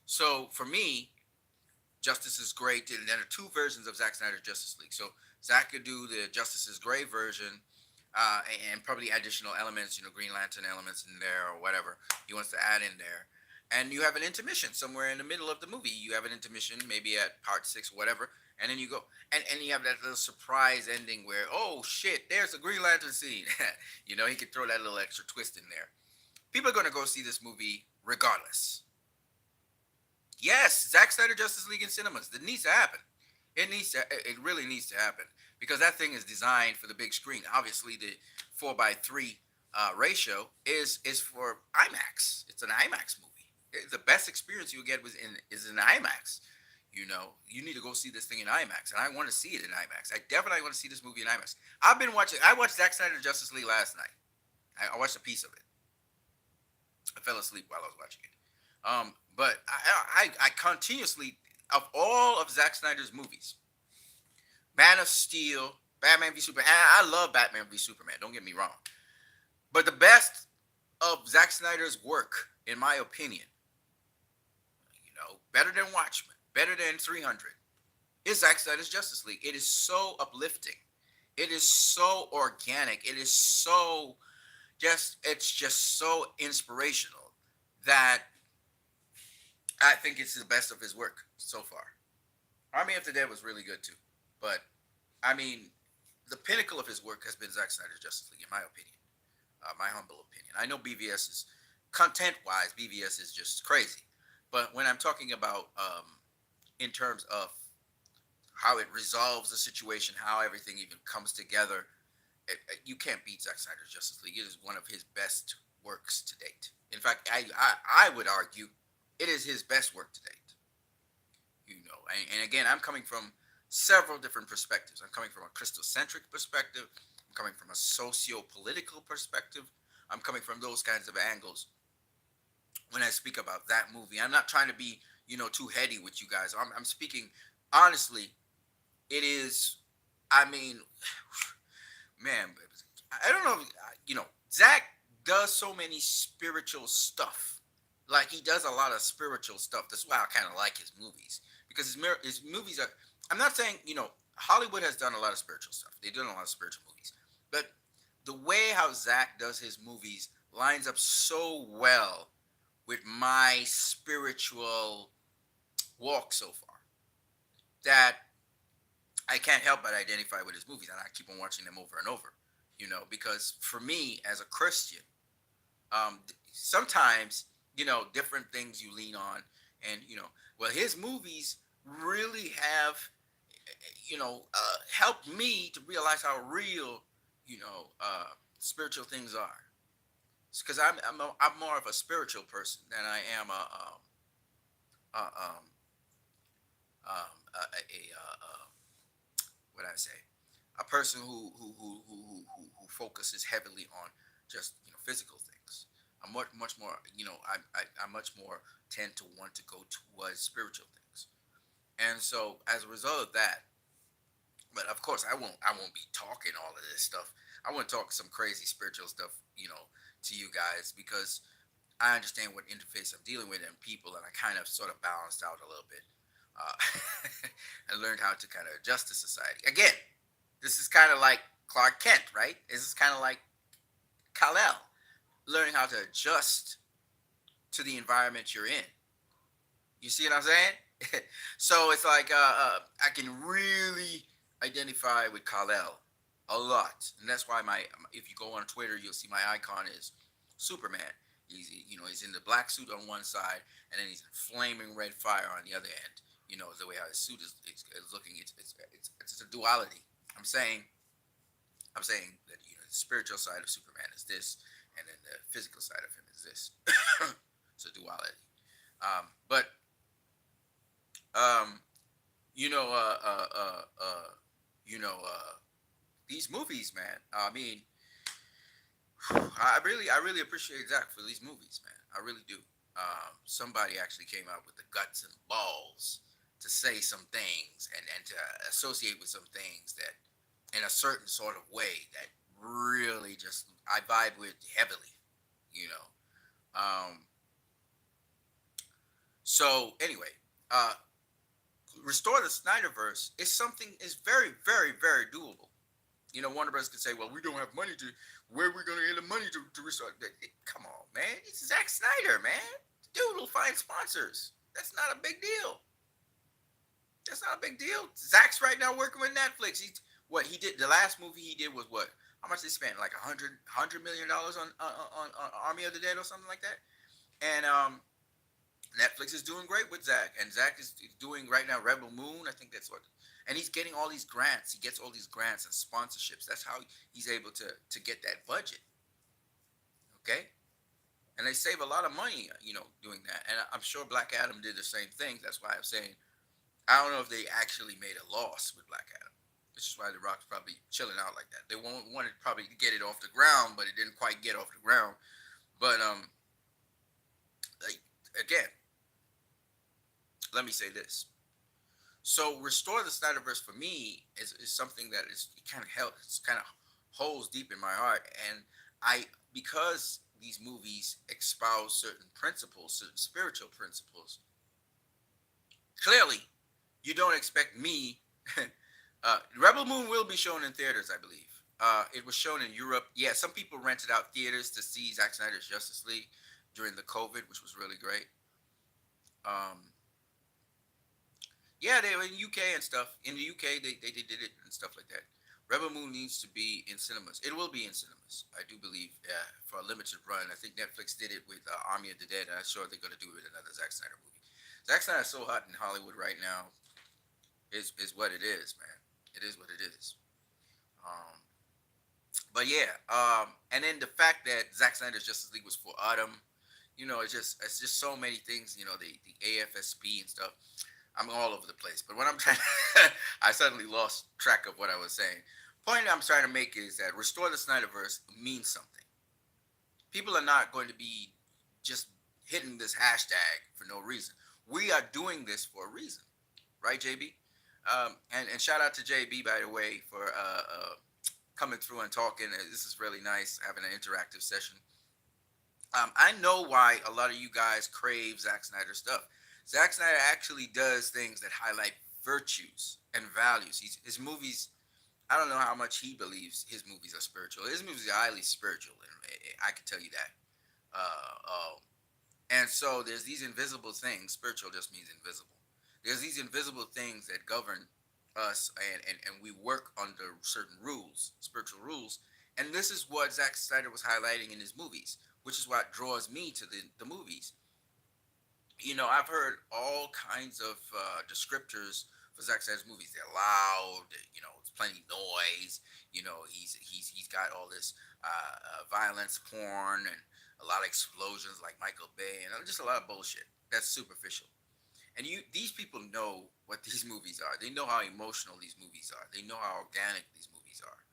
So for me, Justice is great. And there are two versions of Zack Snyder's Justice League. So Zack could do the Justice is Gray version, and probably additional elements, Green Lantern elements in there or whatever he wants to add in there. And you have an intermission somewhere in the middle of the movie. You have an intermission, maybe at part six, whatever, and then you go and you have that little surprise ending where, oh shit, there's a Green Lantern scene. He could throw that little extra twist in there. People are gonna go see this movie regardless. Yes, Zack Snyder Justice League in cinemas. It needs to happen. It really needs to happen because that thing is designed for the big screen. Obviously, the 4:3 ratio is for IMAX. It's an IMAX movie. The best experience you'll get is in IMAX. You need to go see this thing in IMAX, and I want to see it in IMAX. I definitely want to see this movie in IMAX. I've been watching. I watched Zack Snyder Justice League last night. I watched a piece of it. I fell asleep while I was watching it. But I continuously, of all of Zack Snyder's movies, Man of Steel, Batman v Superman. I love Batman v Superman. Don't get me wrong, but the best of Zack Snyder's work, in my opinion, better than Watchmen, better than 300, is Zack Snyder's Justice League. It is so uplifting. It is so organic. It is so it's just so inspirational that I think it's the best of his work so far. Army of the Dead was really good too, but I mean, the pinnacle of his work has been Zack Snyder's Justice League, in my opinion, my humble opinion. I know BVS is content-wise, BVS is just crazy, but when I'm talking about in terms of how it resolves the situation, how everything even comes together, you can't beat Zack Snyder's Justice League. It is one of his best works to date. In fact, I would argue it is his best work to date. And again, I'm coming from several different perspectives. I'm coming from a Christocentric perspective. I'm coming from a socio-political perspective. I'm coming from those kinds of angles when I speak about that movie. I'm not trying to be, too heady with you guys. I'm speaking honestly. It is, I mean, man, I don't know. Zach does so many spiritual stuff. Like he does a lot of spiritual stuff. That's why I kind of like his movies because his movies are. I'm not saying Hollywood has done a lot of spiritual stuff. They've done a lot of spiritual movies, but the way how Zach does his movies lines up so well with my spiritual walk so far that I can't help but identify with his movies, and I keep on watching them over and over. Because for me as a Christian, sometimes different things you lean on, and well, his movies really have helped me to realize how real spiritual things are. Because I'm more of a spiritual person than I am a what I say, a person who focuses heavily on just physical things. I'm much more I much more tend to want to go towards spiritual things, and so as a result of that, but of course I won't be talking all of this stuff. I want to talk some crazy spiritual stuff, to you guys because I understand what interface I'm dealing with and people, and I kind of sort of balanced out a little bit. Uh, I learned how to kind of adjust to society. Again, this is kind of like Clark Kent, right? It's kind of like Kal-El, learning how to adjust to the environment you're in. You see what I'm saying? So it's like I can really identify with Kal-El a lot, and that's why my if you go on Twitter, you'll see my icon is Superman. He's in the black suit on one side, and then he's in flaming red fire on the other end. The way how his suit is looking. It's a duality. I'm saying I'm saying that the spiritual side of Superman is this, and then the physical side of him is this. It's a duality. But um, you know, uh, uh, uh, uh, these movies, man. I mean, I really appreciate Zach for these movies, man. I really do. Somebody actually came out with the guts and balls to say some things and to associate with some things that, in a certain sort of way, that really just I vibe with heavily. You know. So anyway, uh, restore the Snyderverse is something is very, very, very doable. Warner Brothers could say, "Well, we don't have money to. Where are we going to get the money to restore?" Come on, man. It's Zack Snyder, man. Dude will find sponsors. That's not a big deal. That's not a big deal. Zack's right now working with Netflix. What he did. The last movie he did was what? How much they spent? Like $100 million on Army of the Dead or something like that. And Netflix is doing great with Zach, and Zach is doing right now Rebel Moon. I think that's what, and he's getting all these grants. He gets all these grants and sponsorships. That's how he's able to get that budget. Okay, and they save a lot of money, doing that. And I'm sure Black Adam did the same thing. That's why I'm saying I don't know if they actually made a loss with Black Adam. Which is why The Rock's probably chilling out like that. They wanted probably to get it off the ground, but it didn't quite get off the ground. But like, again, let me say this. So restore the Snyderverse for me is something that is kind of it's kind of holds deep in my heart, and I because these movies espouse certain principles, certain spiritual principles. Clearly, you don't expect me. Rebel Moon will be shown in theaters, I believe. It was shown in Europe. Yeah, some people rented out theaters to see Zack Snyder's Justice League during the COVID, which was really great. Um, Yeah, they were in UK and stuff. In the UK, they did it and stuff like that. Rebel Moon needs to be in cinemas. It will be in cinemas, I do believe, for a limited run. I think Netflix did it with Army of the Dead, and I'm sure they're going to do it with another Zack Snyder movie. Zack Snyder is so hot in Hollywood right now. Is what it is, man. It is what it is. Um, but yeah, and then the fact that Zack Snyder's Justice League was for autumn, it's just so many things. The AFSP and stuff. I'm all over the place. But what I'm trying I suddenly lost track of what I was saying. Point I'm trying to make is that restore the Snyderverse means something. People are not going to be just hitting this hashtag for no reason. We are doing this for a reason, right, JB? And shout out to JB, by the way, for coming through and talking. This is really nice having an interactive session. I know why a lot of you guys crave Zack Snyder stuff. Zack Snyder actually does things that highlight virtues and values. His movies, I don't know how much he believes his movies are spiritual. His movies are highly spiritual, and I can tell you that. And so there's these invisible things. Spiritual just means invisible. There's these invisible things that govern us, and we work under certain rules, spiritual rules. And this is what Zack Snyder was highlighting in his movies, which is what draws me to the movies. I've heard all kinds of descriptors for Zack Snyder's movies. They're loud. It's plenty noise. He's got all this violence, porn, and a lot of explosions like Michael Bay, and just a lot of bullshit. That's superficial. And these people know what these movies are. They know how emotional these movies are. They know how organic these movies are.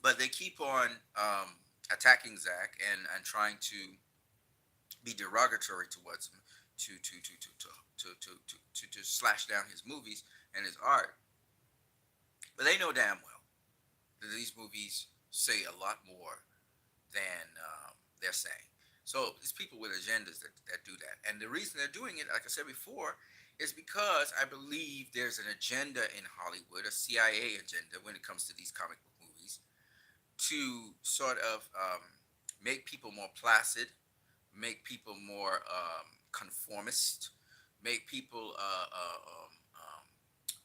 But they keep on attacking Zack and trying to be derogatory towards him, to slash down his movies and his art. But they know damn well that these movies say a lot more than they're saying. So it's people with agendas that do that. And the reason they're doing it, like I said before, is because I believe there's an agenda in Hollywood, a CIA agenda when it comes to these comic book movies, to sort of make people more placid, make people more conformist, make people.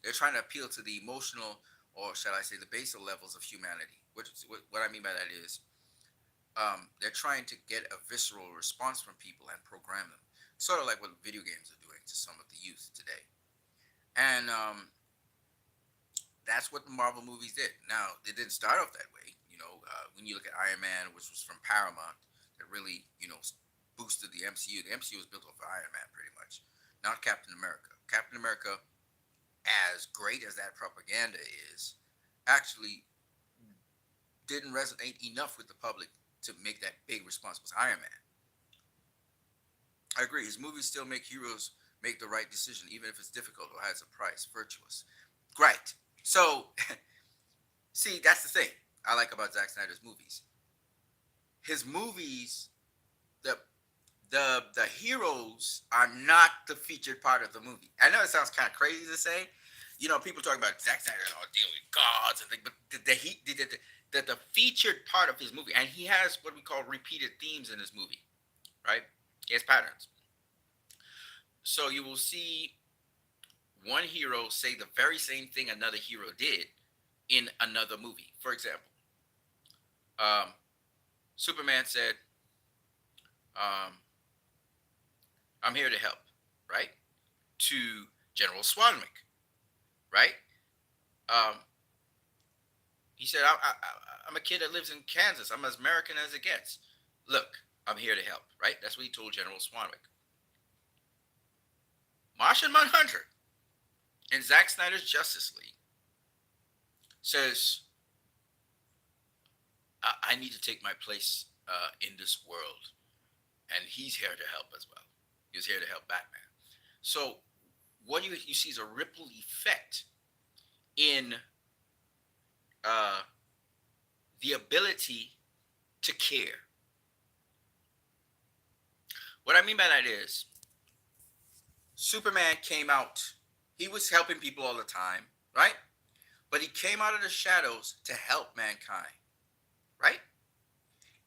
They're trying to appeal to the emotional, or shall I say, the basal levels of humanity. What I mean by that is, they're trying to get a visceral response from people and program them, sort of like what video games are doing to some of the youth today. And that's what the Marvel movies did. Now, they didn't start off that way. When you look at Iron Man, which was from Paramount, that really, boosted the MCU. The MCU was built off of Iron Man, pretty much, not Captain America. Captain America, as great as that propaganda is, actually didn't resonate enough with the public to make that big response. Was Iron Man. I agree. His movies still make heroes make the right decision, even if it's difficult or has a price. Virtuous. Right. So, see, that's the thing I like about Zack Snyder's movies. His movies, the the heroes are not the featured part of the movie. I know it sounds kind of crazy to say. People talk about Zack Snyder dealing with gods and things, but the featured part of his movie, and he has what we call repeated themes in his movie, right? He has patterns. So you will see one hero say the very same thing another hero did in another movie. For example, um, Superman said, um, "I'm here to help," right? To General Swanwick, right? Um, he said, I'm a kid that lives in Kansas. I'm as American as it gets. Look, I'm here to help," right? That's what he told General Swanwick. Martian Manhunter in Zack Snyder's Justice League says, I need to take my place in this world. And he's here to help as well. He was here to help Batman. So what you see is a ripple effect in the ability to care. What I mean by that is, Superman came out. He was helping people all the time, right? But he came out of the shadows to help mankind, right?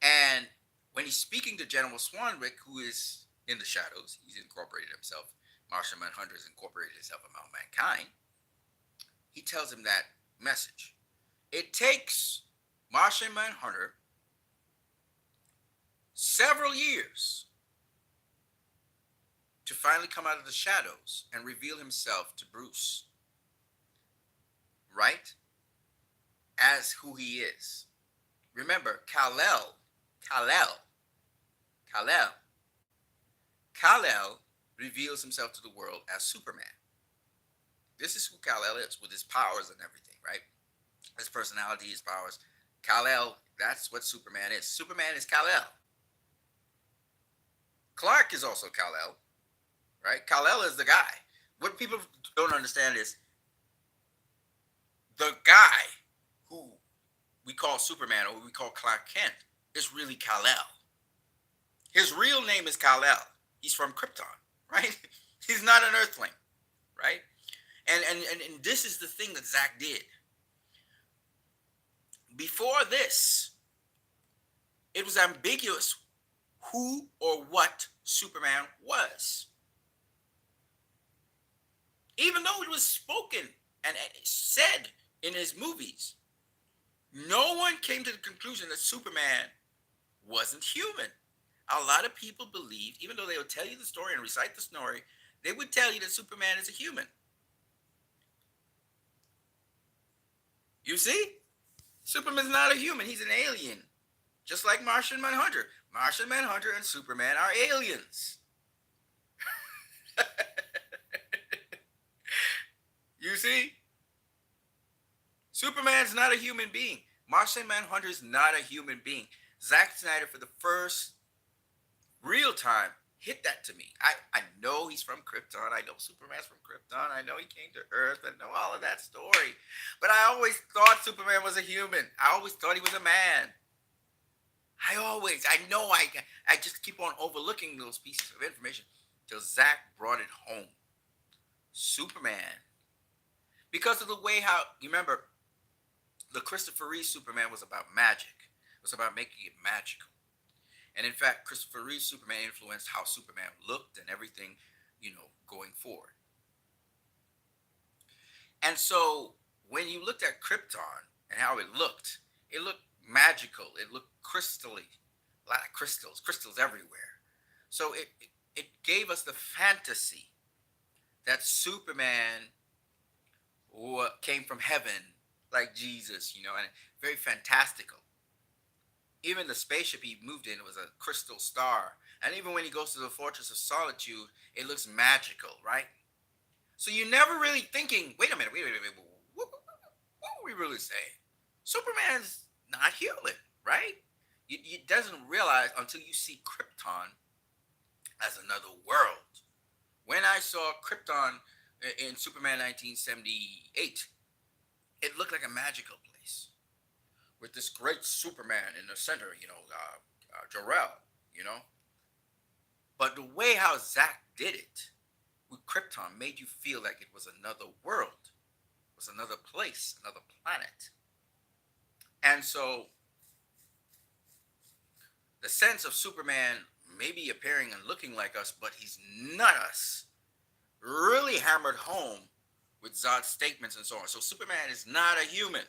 And when he's speaking to General Swanwick, who is in the shadows, he's incorporated himself. Martian Manhunter has incorporated himself among mankind. He tells him that message. It takes Martian Manhunter several years to finally come out of the shadows and reveal himself to Bruce, right? As who he is. Remember, Kal-El reveals himself to the world as Superman. This is who Kal-El is, with his powers and everything, right? His personality, his powers. Kal-El, that's what Superman is. Superman is Kal-El. Clark is also Kal-El, right? Kal-El is the guy. What people don't understand is the guy who we call Superman, or we call Clark Kent, is really Kal-El. His real name is Kal-El. He's from Krypton, right? He's not an Earthling, right? And this is the thing that Zach did. Before this, it was ambiguous who or what Superman was. Even though it was spoken and said in his movies, no one came to the conclusion that Superman wasn't human. A lot of people believed, even though they would tell you the story and recite the story, they would tell you that Superman is a human. You see? Superman's not a human. He's an alien. Just like Martian Manhunter. Martian Manhunter and Superman are aliens. You see? Superman's not a human being. Martian Manhunter's not a human being. Zack Snyder, for the first real time, hit that to me. I know he's from Krypton. I know Superman's from Krypton. I know he came to Earth. I know all of that story. But I always thought Superman was a human. I always thought he was a man. I just keep on overlooking those pieces of information till Zach brought it home. Superman, because of the way how you remember the Christopher Reeve Superman was about magic. It was about making it magical. And in fact, Christopher Reeve Superman influenced how Superman looked and everything, going forward. And so when you looked at Krypton and how it looked magical. It looked crystally, a lot of crystals everywhere. So it gave us the fantasy that Superman came from heaven like Jesus, and very fantastical. Even the spaceship he moved in was a crystal star. And even when he goes to the Fortress of Solitude, it looks magical, right? So you're never really thinking, wait a minute, wait. What are we really saying? Superman's not human, right? You doesn't realize until you see Krypton as another world. When I saw Krypton in Superman 1978, it looked like a magical place with this great Superman in the center, Jor-El, you know. But the way how Zach did it with Krypton made you feel like it was another world, it was another place, another planet. And so the sense of Superman maybe appearing and looking like us, but he's not us, really hammered home with Zod's statements and so on. So Superman is not a human.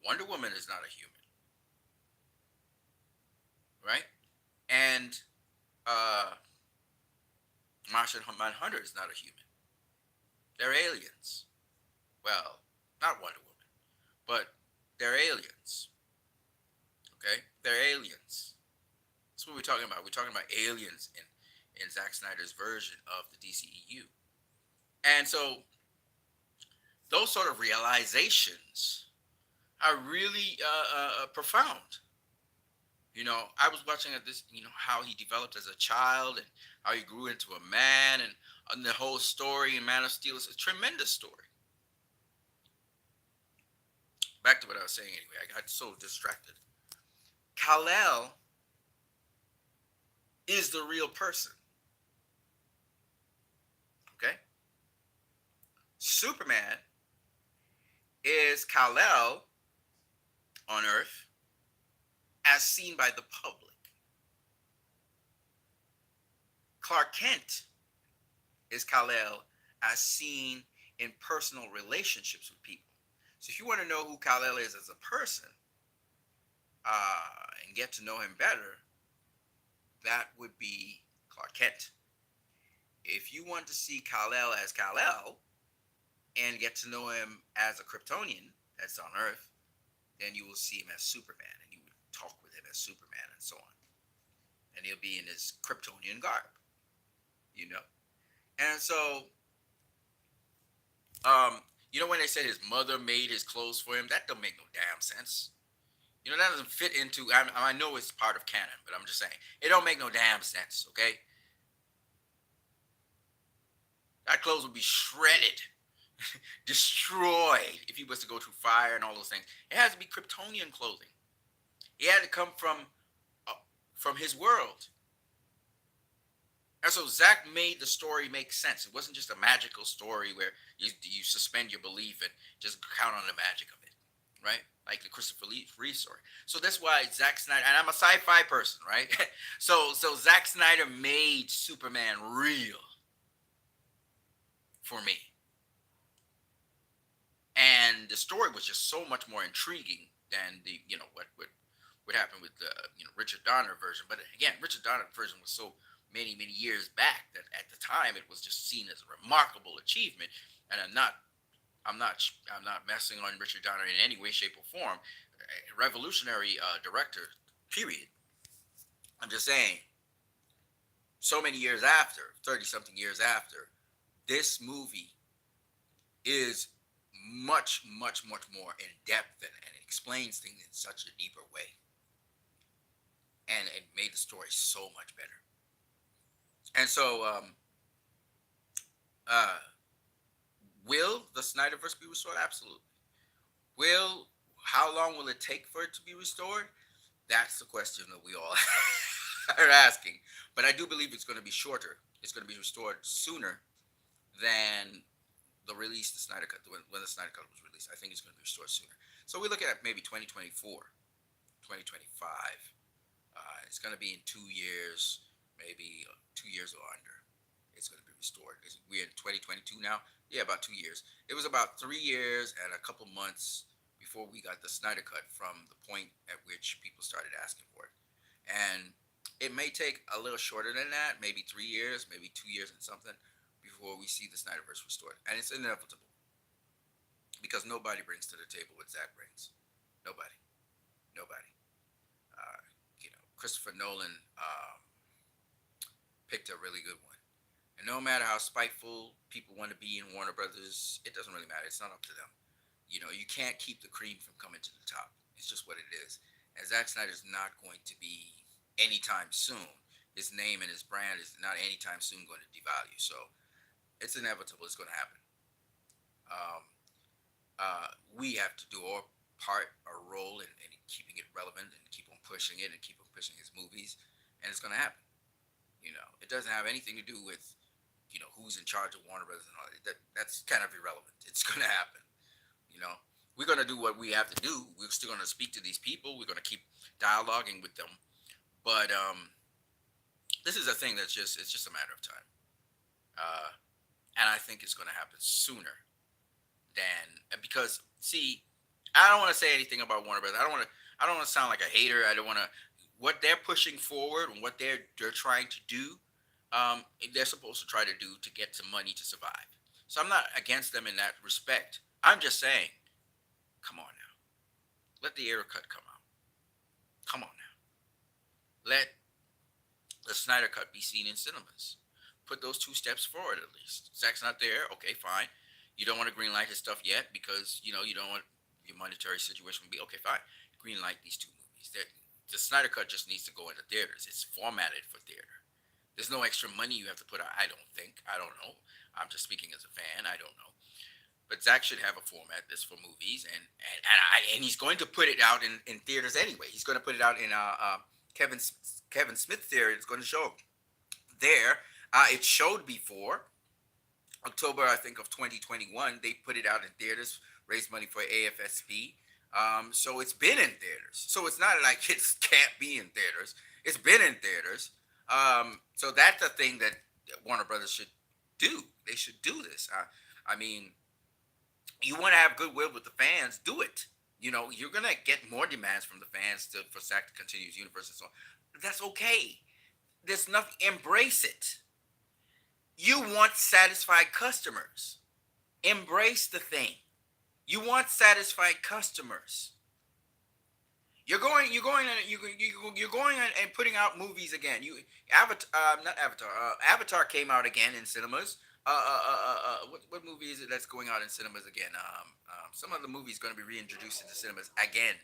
Wonder Woman is not a human, right? And Martian Manhunter is not a human. They're aliens. Well, not Wonder Woman, but they're aliens. Okay, they're aliens. That's what we're talking about. We're talking about aliens in Zack Snyder's version of the DCEU. And so those sort of realizations are really profound. I was watching this, how he developed as a child and how he grew into a man, and the whole story in Man of Steel is a tremendous story. Back to what I was saying anyway. I got so distracted. Kal-El is the real person. Okay? Superman is Kal-El on Earth as seen by the public. Clark Kent is Kal-El as seen in personal relationships with people. So if you want to know who Kal-El is as a person and get to know him better, that would be Clark Kent. If you want to see Kal-El as Kal-El and get to know him as a Kryptonian that's on Earth, then you will see him as Superman, and you would talk with him as Superman and so on. And he'll be in his Kryptonian garb, And so, when they said his mother made his clothes for him, that don't make no damn sense. That doesn't fit into, I know it's part of canon, but I'm just saying, it don't make no damn sense, okay? That clothes would be shredded, destroyed if he was to go through fire and all those things. It has to be Kryptonian clothing. It had to come from his world. And so Zach made the story make sense. It wasn't just a magical story where you suspend your belief and just count on the magic of it, right? Like the Christopher Reeve story. So that's why Zack Snyder, and I'm a sci-fi person, right? so Zack Snyder made Superman real for me. And the story was just so much more intriguing than the, what happened with the, Richard Donner version. But again, Richard Donner version was so many years back that at the time it was just seen as a remarkable achievement. And I'm not messing on Richard Donner in any way, shape, or form. A revolutionary director, period. I'm just saying, so many years after, 30-something years after, this movie is much more in depth, and it explains things in such a deeper way. And it made the story so much better. And so, will the Snyderverse be restored? Absolutely. How long will it take for it to be restored? That's the question that we all are asking. But I do believe it's going to be shorter. It's going to be restored sooner than the Snyder Cut, when the Snyder Cut was released. I think it's going to be restored sooner. So we look at maybe 2024, 2025. It's going to be in 2 years, maybe 2 years or under. It's going to be restored. We're in 2022 now. Yeah, about 2 years. It was about 3 years and a couple months before we got the Snyder Cut from the point at which people started asking for it. And it may take a little shorter than that, maybe 3 years, maybe 2 years and something, before we see the Snyderverse restored. And it's inevitable because nobody brings to the table what Zach brings. Nobody. Nobody. Christopher Nolan picked a really good one. And no matter how spiteful people want to be in Warner Brothers, it doesn't really matter. It's not up to them. You can't keep the cream from coming to the top. It's just what it is. And Zack Snyder's not going to be anytime soon. His name and his brand is not anytime soon going to devalue. So it's inevitable. It's going to happen. Um, we have to do our part, our role in keeping it relevant and keep on pushing it and keep on pushing his movies. And it's going to happen. It doesn't have anything to do with, who's in charge of Warner Brothers and all that. That's kind of irrelevant. It's going to happen. You know, we're going to do what we have to do. We're still going to speak to these people. We're going to keep dialoguing with them. But this is a thing it's just a matter of time. Uh, and I think it's going to happen sooner because see, I don't want to say anything about Warner Brothers. I don't want to sound like a hater. I don't want to. What they're pushing forward and what they're trying to do, they're supposed to try to do to get some money to survive. So I'm not against them in that respect. I'm just saying, come on now, let the air cut come out. Come on now, let the Snyder Cut be seen in cinemas. Put those two steps forward at least. Zack's not there. Okay, fine. You don't want to greenlight his stuff yet because you don't want your monetary situation to be okay. Fine, greenlight these two movies. The Snyder Cut just needs to go into theaters. It's formatted for theater. There's no extra money you have to put out. I don't think. I don't know. I'm just speaking as a fan. I don't know. But Zach should have a format that's for movies, and he's going to put it out in theaters anyway. He's going to put it out in Kevin Kevin Smith theater. It's going to show there. It showed before October, I think, of 2021. They put it out in theaters, raised money for AFSP. So it's been in theaters. So it's not like it can't be in theaters. It's been in theaters. So that's a thing that Warner Brothers should do. They should do this. I mean, you want to have goodwill with the fans, do it. You're gonna get more demands from the fans for Zach to continue his universe and so on. That's okay. There's nothing. Embrace it. You want satisfied customers. Embrace the thing. You want satisfied customers. You're going and putting out movies again. Avatar came out again in cinemas. What movie is it that's going out in cinemas again? Some of the movies going to be reintroduced into cinemas again.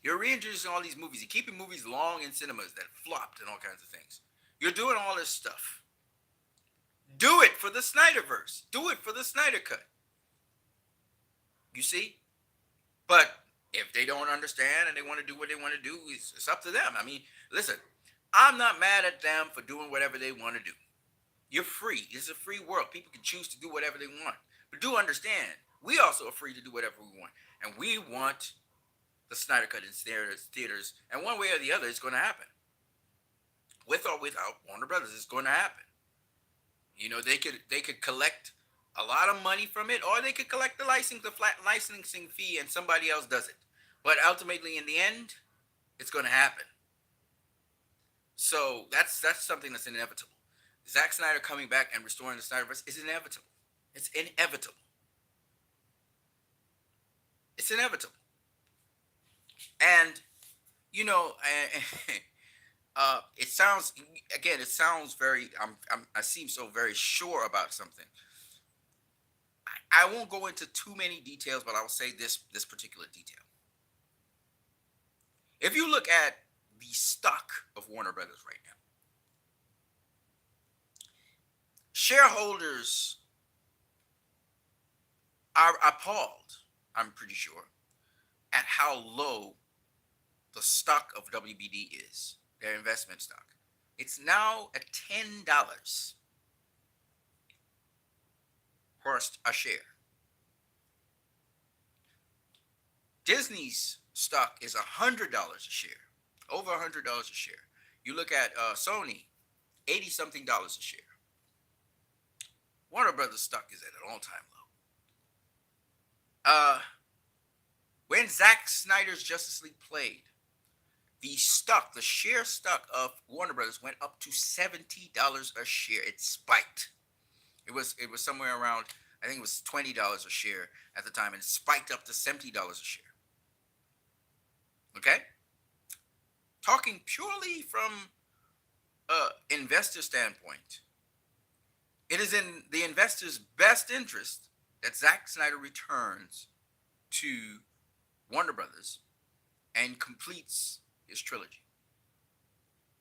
You're reintroducing all these movies. You're keeping movies long in cinemas that flopped and all kinds of things. You're doing all this stuff. Do it for the Snyderverse. Do it for the Snyder Cut. You see? But if they don't understand and they want to do what they want to do, it's up to them. I mean, listen, I'm not mad at them for doing whatever they want to do. You're free. It's a free world. People can choose to do whatever they want. But do understand, we also are free to do whatever we want. And we want the Snyder Cut in theaters. And one way or the other, it's going to happen. With or without Warner Brothers, it's going to happen. They could collect a lot of money from it, or they could collect the flat licensing fee, and somebody else does it. But ultimately, in the end, it's going to happen. So that's something that's inevitable. Zack Snyder coming back and restoring the Snyderverse is inevitable. It's inevitable. It's inevitable. And it sounds very. I seem so very sure about something. I won't go into too many details, but I will say this particular detail. If you look at the stock of Warner Brothers right now, shareholders are appalled, I'm pretty sure, at how low the stock of WBD is, their investment stock. It's now at $10. cost a share. Disney's stock is $100 a share, over $100 a share. You look at Sony, 80 something dollars a share. Warner Brothers stock is at an all-time low. When Zack Snyder's Justice League played, the share stock of Warner Brothers went up to $70 a share. It spiked. It was somewhere around, I think it was $20 a share at the time, and it spiked up to $70 a share. Okay? Talking purely from a investor standpoint, it is in the investor's best interest that Zack Snyder returns to Warner Brothers and completes his trilogy.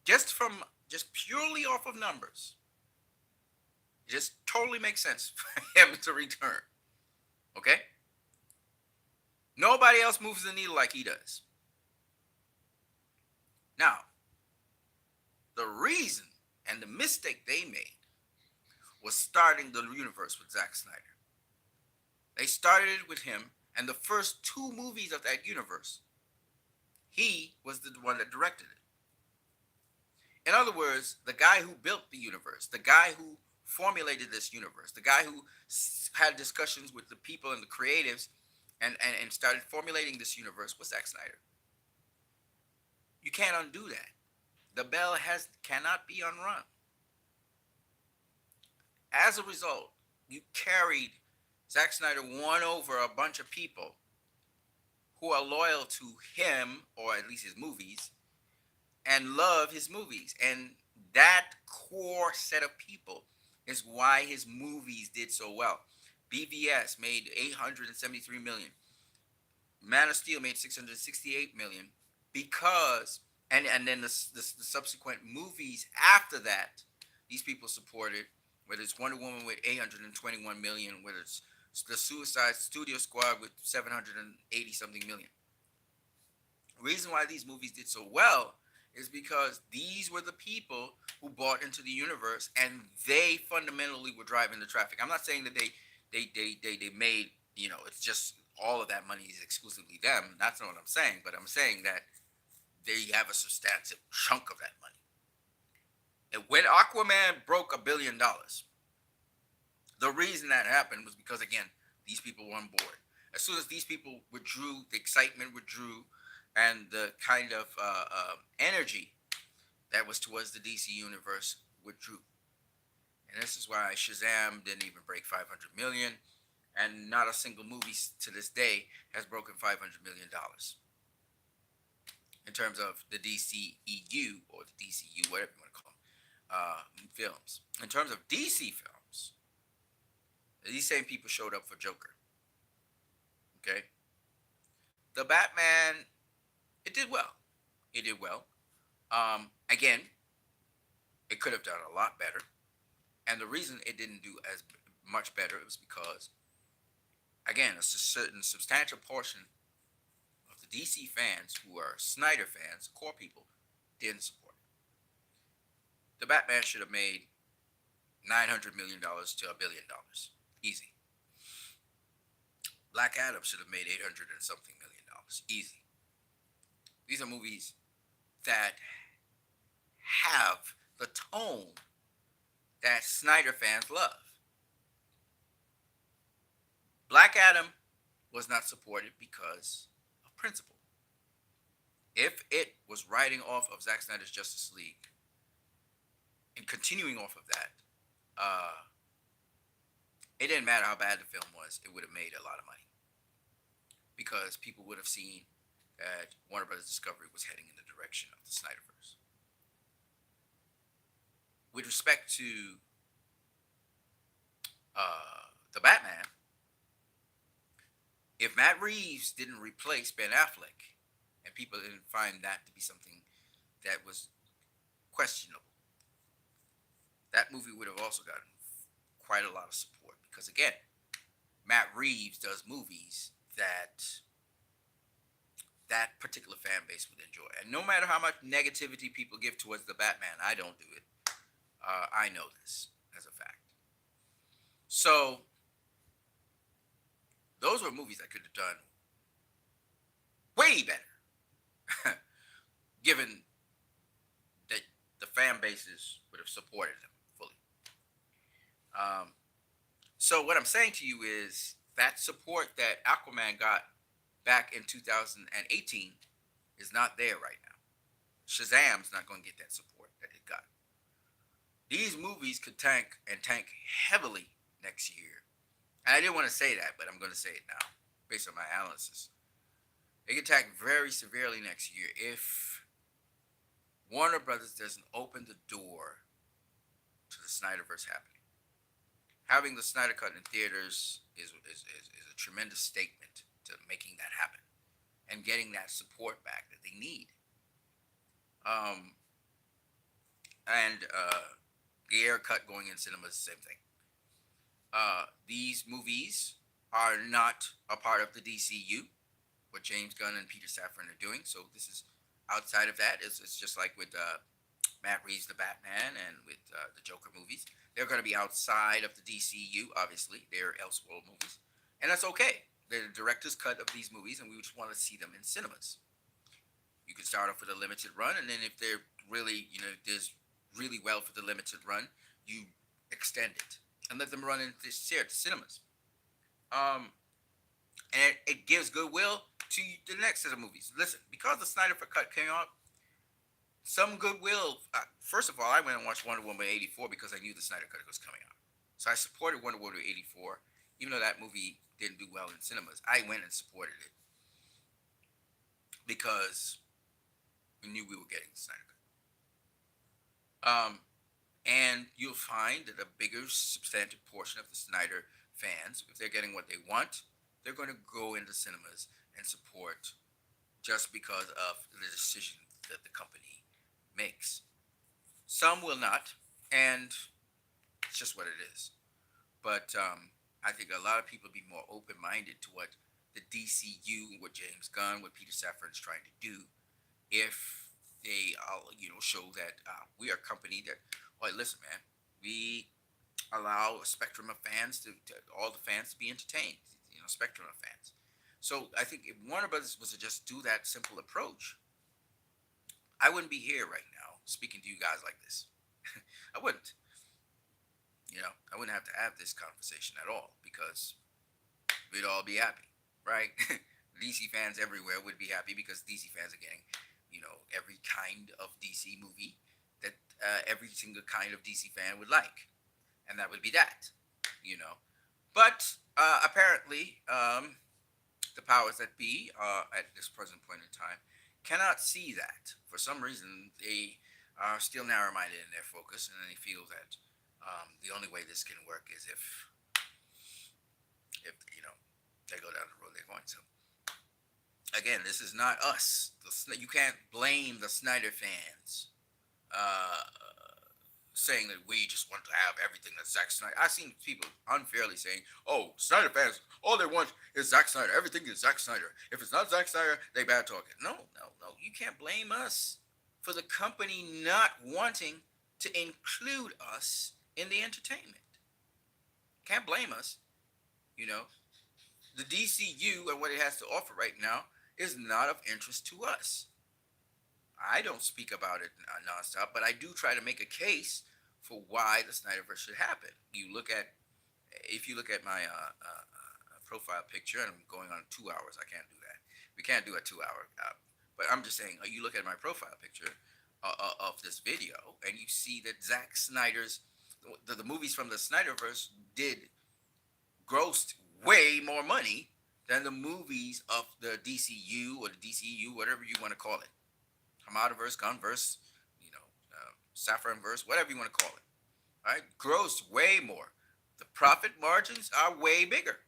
Just purely off of numbers, it just totally makes sense for him to return. Okay? Nobody else moves the needle like he does. Now, the reason and the mistake they made was starting the universe with Zack Snyder. They started it with him, and the first two movies of that universe, he was the one that directed it. In other words, the guy who built the universe, the guy who formulated this universe, the guy who had discussions with the people and the creatives and started formulating this universe was Zack Snyder. You can't undo that. The bell cannot be unrung. As a result, you carried Zack Snyder won over a bunch of people who are loyal to him, or at least his movies, and love his movies. And that core set of people is why his movies did so well. BVS made $873 million. Man of Steel made $668 million because, and then the subsequent movies after that, these people supported, whether it's Wonder Woman with $821 million, whether it's the Suicide Studio Squad with $780 something million. The reason why these movies did so well is because these were the people who bought into the universe, and they fundamentally were driving the traffic. I'm not saying that they made, it's just all of that money is exclusively them. That's not what I'm saying, but I'm saying that they have a substantial chunk of that money. And when Aquaman broke $1 billion, the reason that happened was because, again, these people were on board. As soon as these people withdrew, the excitement withdrew, and the kind of energy that was towards the DC universe withdrew. And this is why Shazam didn't even break 500 million, and not a single movie to this day has broken $500 million in terms of the DCEU or the DCU, whatever you want to call them, films. In terms of DC films, these same people showed up for Joker. Okay? The Batman, it did well. It did well. Again, it could have done a lot better. And the reason it didn't do as much better was because, again, a certain substantial portion of the DC fans who are Snyder fans, core people, didn't support it. The Batman should have made $900 million to $1 billion. Easy. Black Adam should have made $800 and something million. Easy. These are movies that have the tone that Snyder fans love. Black Adam was not supported because of principle. If it was riding off of Zack Snyder's Justice League and continuing off of that, it didn't matter how bad the film was, it would have made a lot of money. Because people would have seen that Warner Brothers Discovery was heading in the direction of the Snyderverse. With respect to the Batman, if Matt Reeves didn't replace Ben Affleck, and people didn't find that to be something that was questionable, that movie would have also gotten quite a lot of support. Because again, Matt Reeves does movies that particular fan base would enjoy. And no matter how much negativity people give towards the Batman, I don't do it. I know this as a fact. So Those were movies I could have done way better, given that the fan bases would have supported them fully. Um, so what I'm saying to you is that support that Aquaman got back in 2018 is not there right now. Shazam's not going to get that support that it got. These movies could tank and tank heavily next year. And I didn't want to say that, but I'm going to say it now based on my analysis. They could tank very severely next year if Warner Brothers doesn't open the door to the Snyderverse happening. Having the Snyder Cut in theaters is a tremendous statement to making that happen and getting that support back that they need. Um, and the air cut going in cinemas, same thing. These movies are not a part of the DCU, what James Gunn and Peter Safran are doing. So this is outside of that. It's just like with Matt Reeves, the Batman, and with the Joker movies. They're going to be outside of the DCU, obviously. They're Elseworld movies. And that's okay. They're the director's cut of these movies, and we just want to see them in cinemas. You can start off with a limited run, and then if they're really, does really well for the limited run, you extend it and let them run in the cinemas. Um, and it gives goodwill to the next set of movies. Listen, because the Snyder Cut came out, some goodwill. First of all, I went and watched Wonder Woman 84 because I knew the Snyder Cut was coming out. So I supported Wonder Woman 84, even though that movie didn't do well in cinemas. I went and supported it because we knew we were getting the Snyder Cut. And you'll find that a bigger, substantive portion of the Snyder fans, if they're getting what they want, they're going to go into cinemas and support just because of the decision that the company makes. Some will not, and it's just what it is. But I think a lot of people will be more open-minded to what the DCU, what James Gunn, what Peter Safran is trying to do, if they, show that we are a company that, well, listen, man, we allow a spectrum of fans to all the fans to be entertained, spectrum of fans. So I think if Warner Brothers was to just do that simple approach, I wouldn't be here right now speaking to you guys like this. I wouldn't. I wouldn't have to have this conversation at all because we'd all be happy, right? DC fans everywhere would be happy because DC fans are getting, every kind of DC movie that every single kind of DC fan would like. And that would be that, But apparently, the powers that be at this present point in time cannot see that. For some reason, they are still narrow-minded in their focus, and they feel that the only way this can work is if they go down the road they're going to. Again, this is not us. You can't blame the Snyder fans saying that we just want to have everything that Zack Snyder. I've seen people unfairly saying, "Oh, Snyder fans, all they want is Zack Snyder. Everything is Zack Snyder. If it's not Zack Snyder, they bad talk it." No. You can't blame us for the company not wanting to include us in the entertainment. Can't blame us. The DCU and what it has to offer right now is not of interest to us. I don't speak about it nonstop, but I do try to make a case for why the Snyderverse should happen. If you look at my profile picture, and I'm going on 2 hours, I can't do that. We can't do a 2 hour, but I'm just saying, you look at my profile picture of this video, and you see that Zack Snyder's the movies from the Snyderverse did grossed way more money than the movies of the DCU or the DCU, whatever you want to call it. Hamadaverse, Gunverse, Safranverse, whatever you want to call it. All right, grossed way more. The profit margins are way bigger.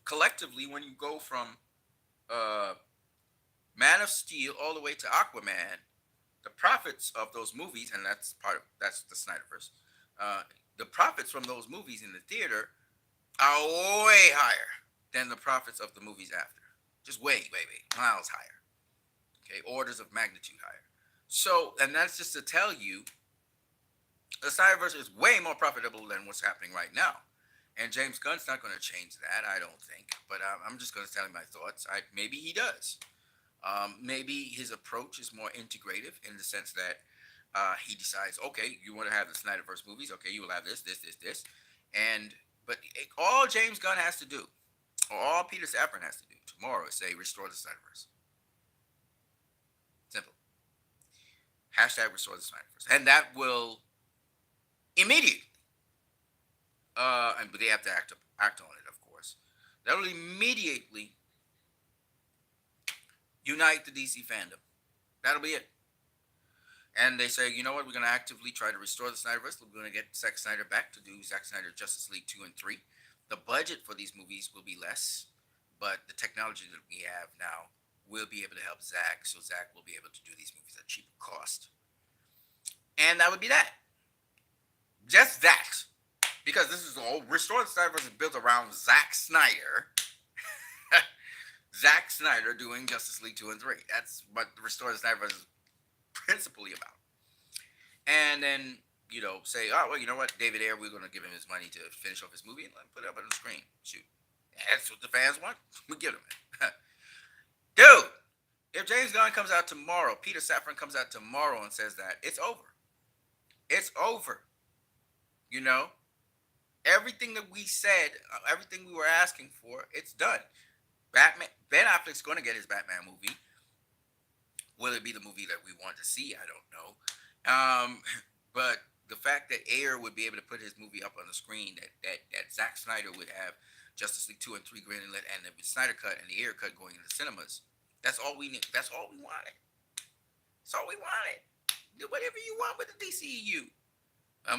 Collectively, when you go from Man of Steel all the way to Aquaman, the profits of those movies, and that's the Snyderverse. The profits from those movies in the theater are way higher than the profits of the movies after. Just way miles higher. Okay, orders of magnitude higher. So, and that's just to tell you, the Snyderverse is way more profitable than what's happening right now. And James Gunn's not going to change that, I don't think. But I'm just going to tell you my thoughts. Maybe he does. Maybe his approach is more integrative in the sense that he decides, okay, you want to have the Snyderverse movies, okay, you will have this, and but all James Gunn has to do, or all Peter Safran has to do tomorrow is say restore the Snyderverse. Simple. Hashtag restore the Snyderverse, and that will immediately, but they have to act on it, of course. That will immediately unite the DC fandom. That'll be it. And they say, you know what, we're going to actively try to restore the Snyderverse. We're going to get Zack Snyder back to do Zack Snyder Justice League 2 and 3. The budget for these movies will be less, but the technology that we have now will be able to help Zack, so Zack will be able to do these movies at cheaper cost. And that would be that. Just that. Because this is all, Restore the Snyderverse is built around Zack Snyder. Zack Snyder doing Justice League 2 and 3. That's what Restore the Snyderverse is principally about. And then, say, oh, well, you know what, David Ayer, we're going to give him his money to finish off his movie and put it up on the screen. Shoot. That's what the fans want. We give them it. Dude, if James Gunn comes out tomorrow, Peter Safran comes out tomorrow and says that, it's over. It's over. Everything that we said, everything we were asking for, it's done. Ben Affleck's going to get his Batman movie. Will it be the movie that we want to see? I don't know. But the fact that Ayer would be able to put his movie up on the screen, that Zack Snyder would have Justice League 2 and 3 greenlit, and the Snyder cut and the Ayer cut going into cinemas, that's all we need. That's all we wanted. That's all we wanted. Do whatever you want with the DCEU.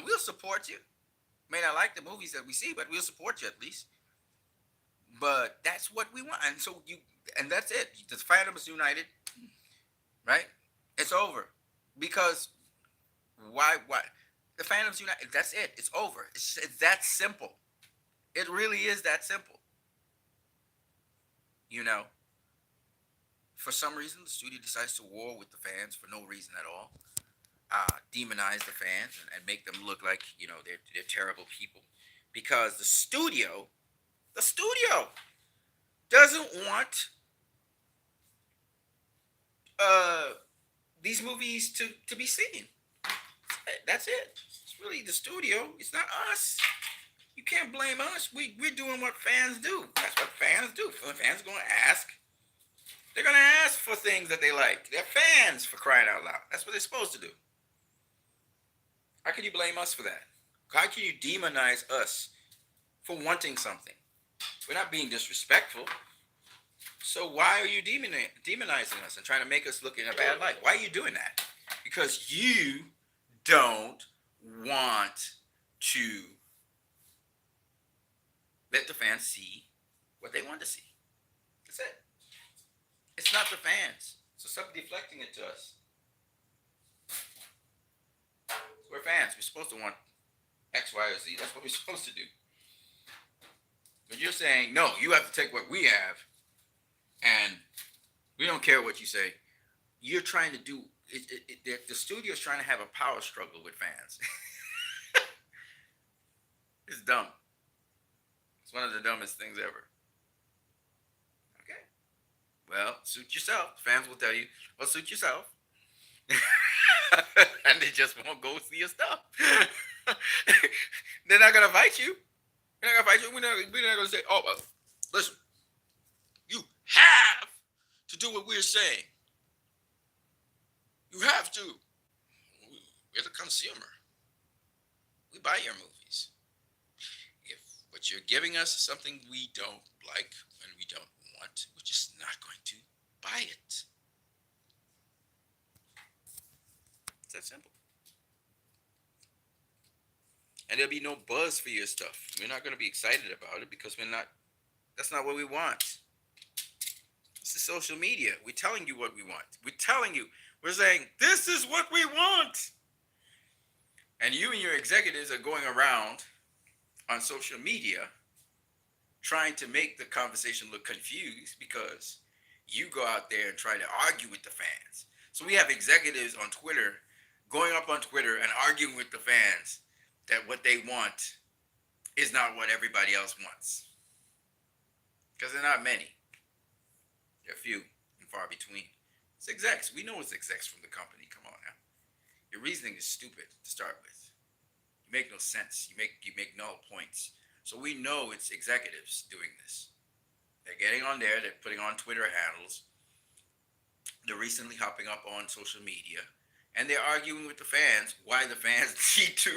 We'll support you. May not like the movies that we see, but we'll support you at least. But that's what we want. And that's it. The fandom is united. Right? It's over. Because why? The fandom's united. That's it. It's over. It's that simple. It really is that simple. For some reason, the studio decides to war with the fans for no reason at all. Demonize the fans and make them look like, they're terrible people. Because the studio doesn't want these movies to be seen. That's it. It's really the studio. It's not us. You can't blame us. We're doing what fans do. That's what fans do. Fans are going to ask. They're going to ask for things that they like. They're fans, for crying out loud. That's what they're supposed to do. How can you blame us for that? How can you demonize us for wanting something? We're not being disrespectful. So why are you demonizing us and trying to make us look in a bad light? Why are you doing that? Because you don't want to let the fans see what they want to see. That's it. It's not the fans. So stop deflecting it to us. We're fans. We're supposed to want X, Y, or Z. That's what we're supposed to do. But you're saying, no, you have to take what we have, and we don't care what you say. You're trying to do it. The studio's trying to have a power struggle with fans. It's dumb. It's one of the dumbest things ever. Okay. Well, suit yourself. Fans will tell you, well, suit yourself. And they just won't go see your stuff. They're not going to fight you. They're not going to fight you. We're not going to say, oh, well, listen, you have to do what we're saying. You have to. We're the consumer. We buy your movies. If what you're giving us is something we don't like and we don't want, we're just not going to buy it. It's that simple. And there'll be no buzz for your stuff. We're not going to be excited about it because that's not what we want. This is social media. We're telling you what we want. We're saying, this is what we want. And you and your executives are going around on social media trying to make the conversation look confused because you go out there and try to argue with the fans. So we have executives on Twitter going up on Twitter and arguing with the fans that what they want is not what everybody else wants. Because they're not many. They're few and far between. It's execs. We know it's execs from the company. Come on now. Your reasoning is stupid to start with. You make no sense. You make null points. So we know it's executives doing this. They're getting on there. They're putting on Twitter handles. They're recently hopping up on social media, and they're arguing with the fans why the fans need to.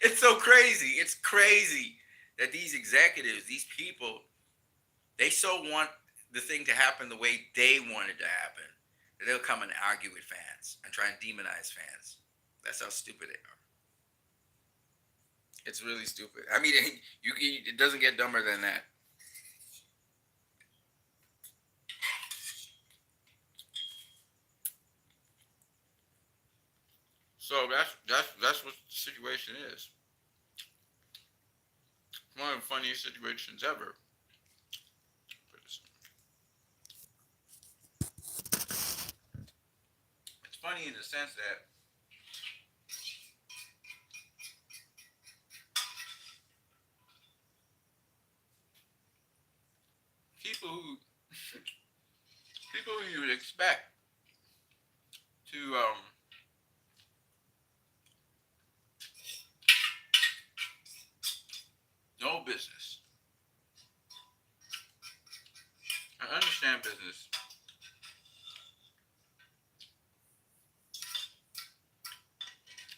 It's so crazy. It's crazy that these executives, these people, they so want the thing to happen the way they want it to happen that they'll come and argue with fans and try and demonize fans. That's how stupid they are. It's really stupid. I mean, it doesn't get dumber than that. So that's what the situation is. One of the funniest situations ever. It's funny in the sense that people who people who you would expect to know business and understand business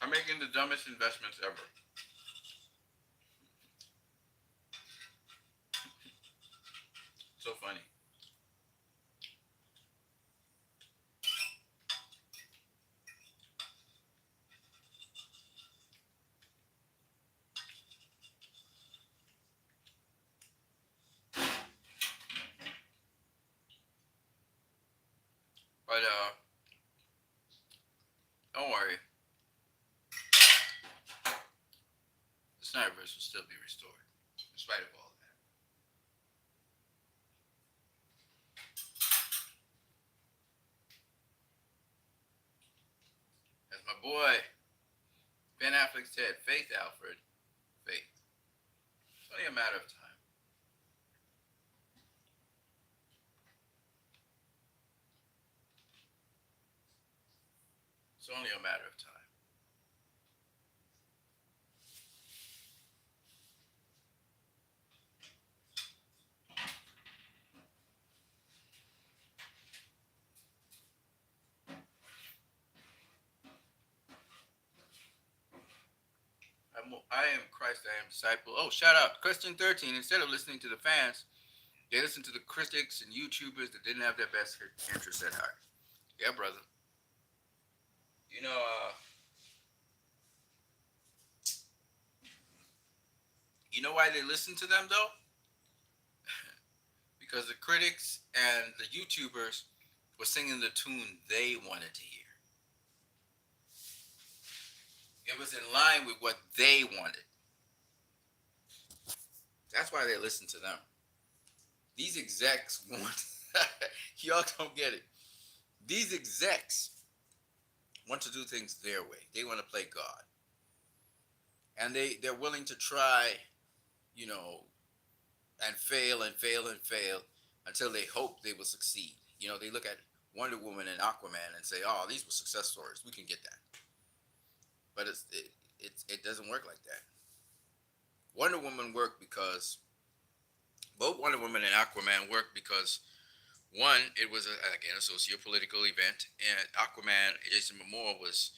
are making the dumbest investments ever. So funny. But don't worry, the Snyderverse will still be restored, in spite of all that. As my boy Ben Affleck said, faith, Alfred, faith. It's only a matter of time. It's only a matter of time. I am Christ, I am disciple. Oh, shout out. Question 13. Instead of listening to the fans, they listened to the critics and YouTubers that didn't have their best interests at heart. Yeah, brother. You know, you know why they listened to them though? Because the critics and the YouTubers were singing the tune they wanted to hear. It was in line with what they wanted. That's why they listened to them. These execs want. Y'all don't get it. These execs want to do things their way. They want to play God, and they're willing to try, you know, and fail and fail and fail until they hope they will succeed. You know, they look at Wonder Woman and Aquaman and say, "Oh, these were success stories. We can get that." But it doesn't work like that. Wonder Woman worked because both Wonder Woman and Aquaman worked because one, it was again a socio-political event, and Aquaman, Jason Momoa was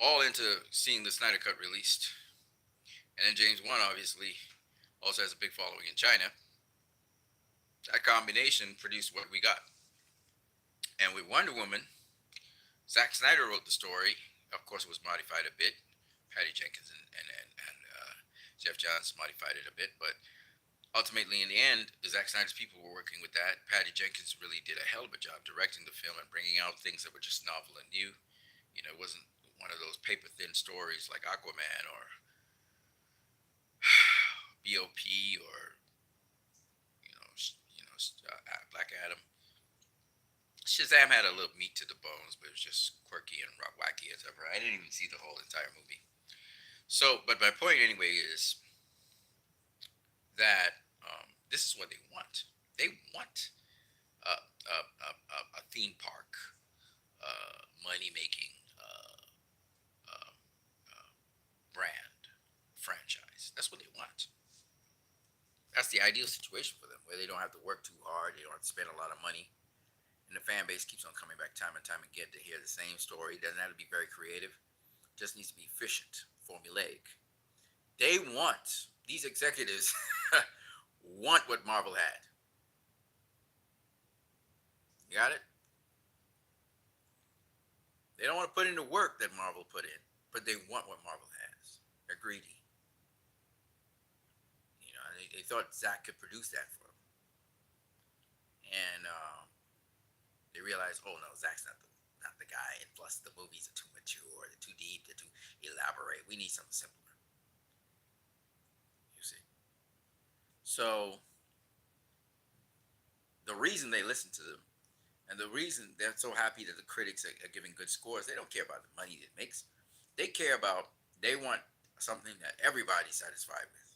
all into seeing the Snyder Cut released, and then James Wan obviously also has a big following in China. That combination produced what we got. And with Wonder Woman, Zack Snyder wrote the story. Of course, it was modified a bit. Patty Jenkins and Jeff Johns modified it a bit, but ultimately, in the end, Zack Snyder's people were working with that. Patty Jenkins really did a hell of a job directing the film and bringing out things that were just novel and new. You know, it wasn't one of those paper thin stories like Aquaman or BOP or Black Adam. Shazam had a little meat to the bones, but it was just quirky and wacky as ever. I didn't even see the whole entire movie. So, but my point anyway is, that this is what they want. They want a theme park, money making uh, uh, brand franchise. That's what they want. That's the ideal situation for them, where they don't have to work too hard, they don't have to spend a lot of money, and the fan base keeps on coming back time and time again to hear the same story. It doesn't have to be very creative; it just needs to be efficient, formulaic. They want these executives want what Marvel had. You got it? They don't want to put in the work that Marvel put in, but they want what Marvel has. They're greedy. They thought Zach could produce that for them, and they realized, oh no, Zach's not the guy, and plus the movies are too mature, they're too deep, they're too elaborate. We need something simpler. You see, so the reason they listen to them, and the reason they're so happy that the critics are giving good scores, they don't care about the money it makes. They care about they want something that everybody's satisfied with,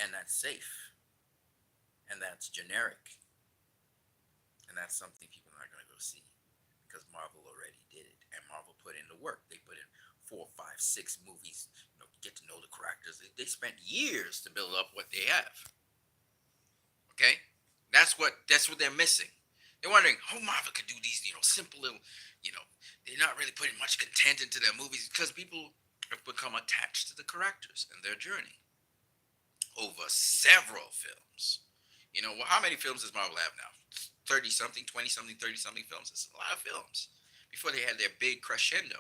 and that's safe, and that's generic, and that's something people are not going to go see because Marvel already did it, and Marvel put in the work. They put in 4, 5, 6 movies, get to know the characters. They spent years to build up what they have. Okay, that's what they're missing. They're wondering how Marvel could do these, simple little, you know, they're not really putting much content into their movies because people have become attached to the characters and their journey over several films. Well, how many films does Marvel have now? 30 something, 20 something, 30 something films. It's a lot of films before they had their big crescendo,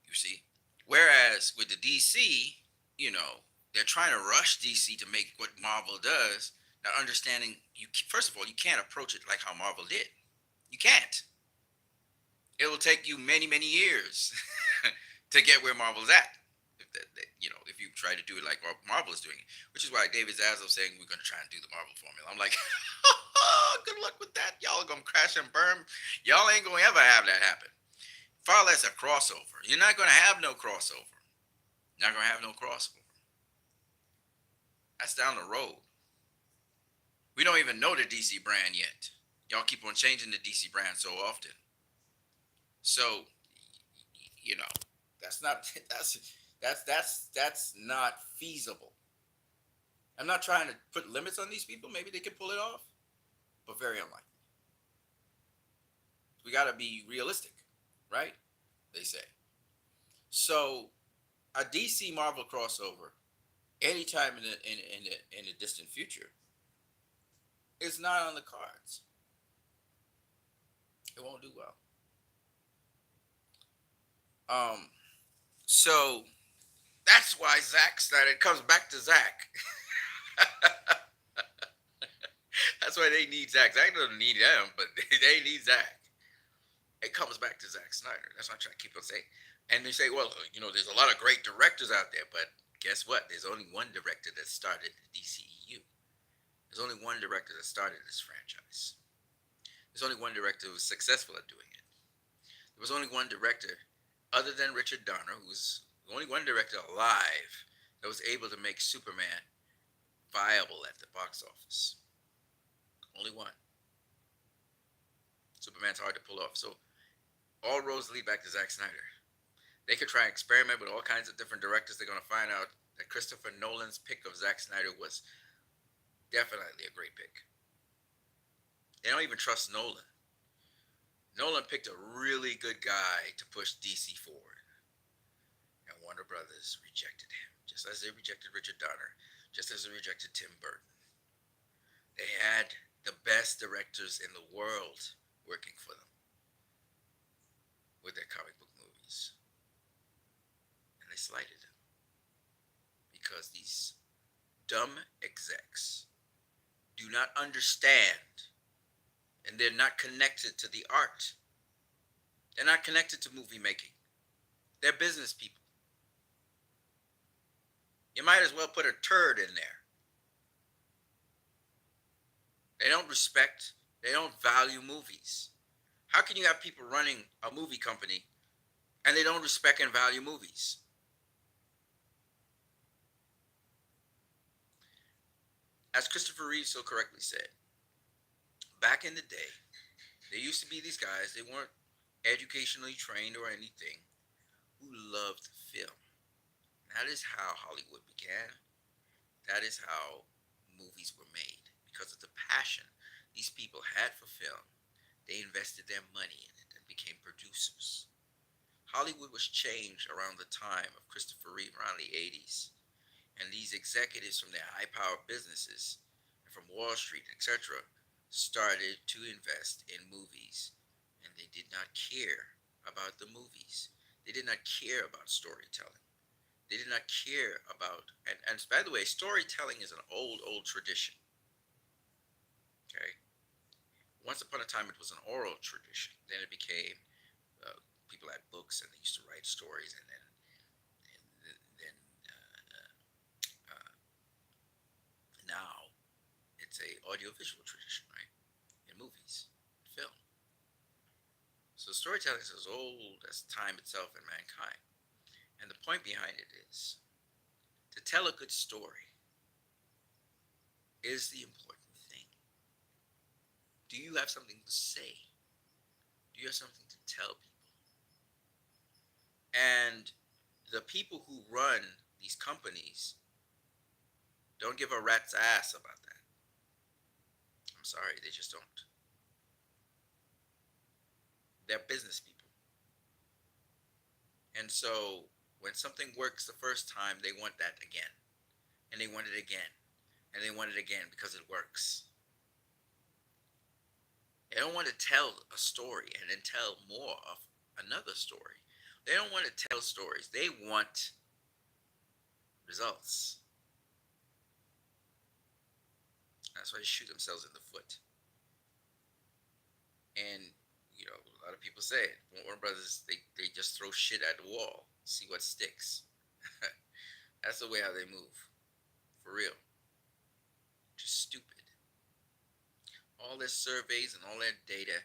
you see. Whereas with the DC, they're trying to rush DC to make what Marvel does, not understanding first of all, you can't approach it like how Marvel did. You can't. It will take you many, many years to get where Marvel's at. If you try to do it like Marvel is doing it, which is why David Zaslav saying we're going to try and do the Marvel formula. I'm like, good luck with that. Y'all are going to crash and burn. Y'all ain't going to ever have that happen. Far less a crossover. You're not going to have no crossover. Not going to have no crossover. That's down the road. We don't even know the DC brand yet. Y'all keep on changing the DC brand so often. So, that's not that's not feasible. I'm not trying to put limits on these people. Maybe they can pull it off, but very unlikely. We got to be realistic, right? They say. So, a DC Marvel crossover anytime in the distant future is not on the cards. It won't do well. So that's why Zack Snyder, it comes back to Zack. That's why they need Zack. Zack doesn't need them, but they need Zack. It comes back to Zack Snyder. That's what I'm trying to keep on saying. And they say, well, there's a lot of great directors out there, but guess what? There's only one director that started the DCEU. There's only one director that started this franchise. There's only one director who was successful at doing it. There was only one director, other than Richard Donner, who was the only one director alive that was able to make Superman viable at the box office. Only one. Superman's hard to pull off. So all roads lead back to Zack Snyder. They could try and experiment with all kinds of different directors. They're going to find out that Christopher Nolan's pick of Zack Snyder was definitely a great pick. They don't even trust Nolan. Nolan picked a really good guy to push DC forward. And Warner Brothers rejected him, just as they rejected Richard Donner, just as they rejected Tim Burton. They had the best directors in the world working for them with their comic book movies. And they slighted them because these dumb execs do not understand, and they're not connected to the art. They're not connected to movie making. They're business people. You might as well put a turd in there. They don't respect, they don't value movies. How can you have people running a movie company and they don't respect and value movies? As Christopher Reeve so correctly said, back in the day, there used to be these guys, they weren't educationally trained or anything, who loved film. That is how Hollywood began. That is how movies were made. Because of the passion these people had for film, they invested their money in it and became producers. Hollywood was changed around the time of Christopher Reeve, around the 80s. And these executives from their high powered businesses and from Wall Street, etc., started to invest in movies. And they did not care about the movies. They did not care about storytelling. They did not care about, and by the way, storytelling is an old tradition. Okay. Once upon a time, it was an oral tradition. Then it became people had books and they used to write stories, and then uh, now it's a audiovisual tradition, right? In movies, film. So storytelling is as old as time itself and mankind. And the point behind it is to tell a good story is the important thing. Do you have something to say? Do you have something to tell people? And the people who run these companies don't give a rat's ass about that. I'm sorry, they just don't. They're business people. And so when something works the first time, they want that again. And they want it again. And they want it again because it works. They don't want to tell a story and then tell more of another story. They don't want to tell stories. They want results. That's why they shoot themselves in the foot. And a lot of people say it. Warner Brothers, they just throw shit at the wall, see what sticks. That's the way how they move, for real. Just stupid. All their surveys and all their data,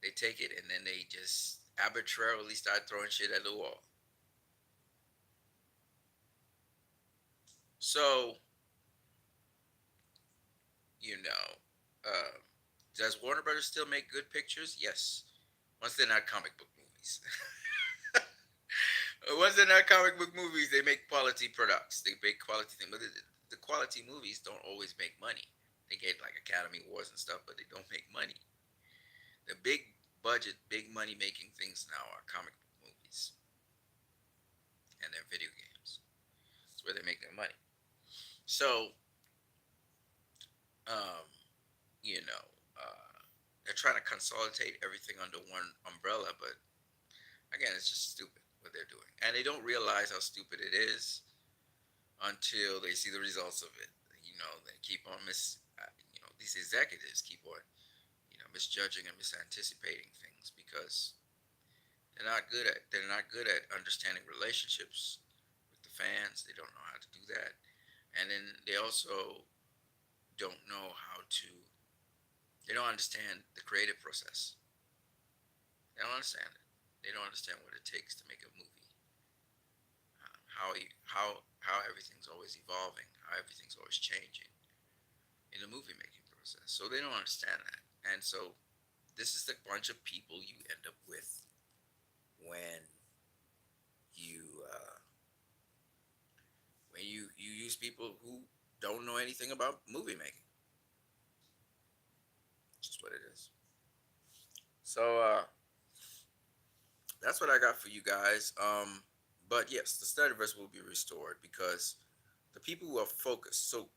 they take it and then they just arbitrarily start throwing shit at the wall. So, you know, uh, does Warner Brothers still make good pictures? Yes. Once they're not comic book movies. Once they're not comic book movies, they make quality products. They make quality things. But the quality movies don't always make money. They get like Academy Awards and stuff, but they don't make money. The big budget, big money making things now are comic book movies and their video games. That's where they make their money. So, um, you know, they're trying to consolidate everything under one umbrella, but again, it's just stupid what they're doing, and they don't realize how stupid it is until they see the results of it. They keep on these executives keep on misjudging and misanticipating things because they're not good at understanding relationships with the fans. They don't know how to do that, and then they also don't know how to. They don't understand the creative process. They don't understand it. They don't understand what it takes to make a movie. How everything's always evolving, how everything's always changing in the movie making process. So they don't understand that, and so this is the bunch of people you end up with when you when you use people who don't know anything about movie making. It's just what it is. So that's what I got for you guys. But yes, the Studyverse will be restored because the people who are focused. So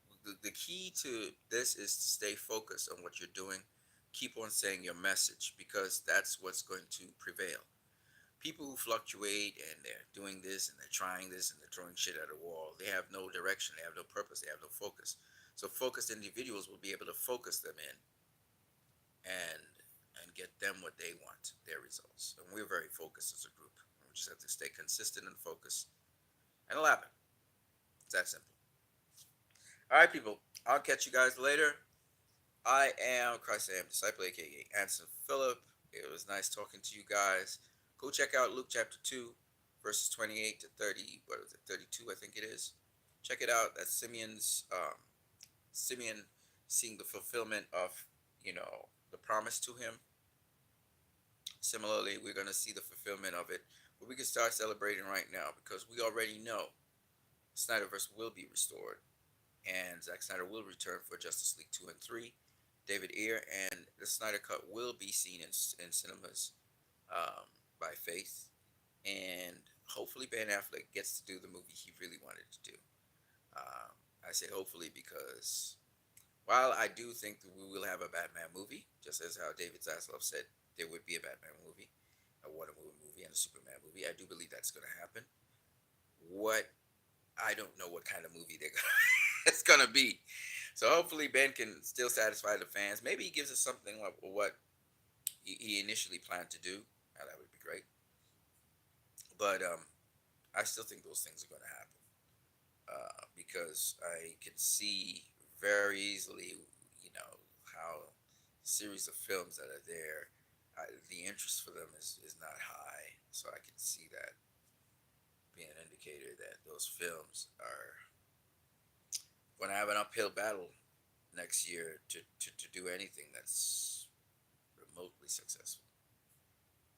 the key to this is to stay focused on what you're doing. Keep on saying your message because that's what's going to prevail. People who fluctuate and they're doing this and they're trying this and they're throwing shit at a wall, they have no direction, they have no purpose, they have no focus. So focused individuals will be able to focus them in and get them what they want, their results. And we're very focused as a group. We just have to stay consistent and focused, and it'll happen. It's that simple. All right, people. I'll catch you guys later. I am Christ I am disciple, aka Anson Phillip. It was nice talking to you guys. Go check out Luke chapter 2, verses 28 to 30. What is it? 32, I think it is. Check it out. That's Simeon's Simeon seeing the fulfillment of, the promise to him. Similarly, we're going to see the fulfillment of it, but we can start celebrating right now because we already know Snyderverse will be restored, and Zack Snyder will return for Justice League 2 and 3. David Ayer and the Snyder Cut will be seen in cinemas, um, by faith, and hopefully Ben Affleck gets to do the movie he really wanted to do. I say hopefully because while I do think that we will have a Batman movie, just as how David Zaslav said there would be a Batman movie, a Wonder Woman movie, and a Superman movie, I do believe that's going to happen. What I don't know what kind of movie it's going to be. So hopefully Ben can still satisfy the fans. Maybe he gives us something like what he initially planned to do. Now, that would be great. But I still think those things are going to happen, because I can see very easily, how series of films that are there, the interest for them is not high. So I can see that being an indicator that those films are going to have an uphill battle next year to do anything that's remotely successful.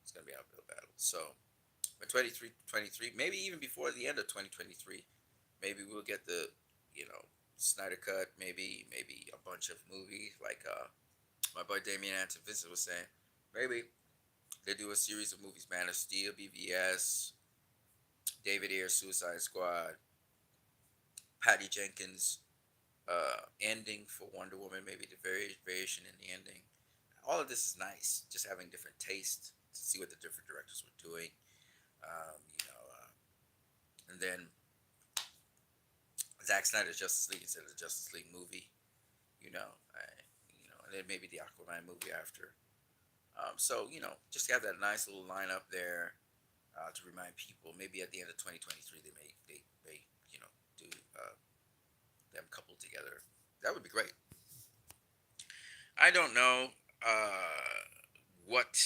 It's going to be an uphill battle. So by 23, maybe even before the end of 2023, maybe we'll get the, you know, Snyder Cut, maybe a bunch of movies like my boy Damien Anton Vincent was saying. Maybe they do a series of movies: Man of Steel, BVS, David Ayer, Suicide Squad, Patty Jenkins, ending for Wonder Woman, maybe the variation in the ending. All of this is nice, just having different tastes to see what the different directors were doing. And then Zack Snyder's Justice League instead of the Justice League movie. And then maybe the Aquaman movie after. So just have that nice little lineup there, to remind people. Maybe at the end of 2023, they do them coupled together. That would be great. I don't know what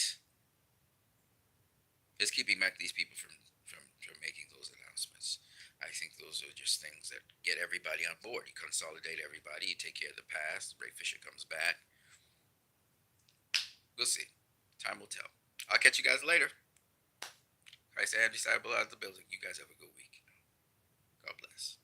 is keeping back these people from making those announcements. I think those are just things that get everybody on board. You consolidate everybody. You take care of the past. Ray Fisher comes back. We'll see. Time will tell. I'll catch you guys later. Christ Andy Cyber out of the building. You guys have a good week. God bless.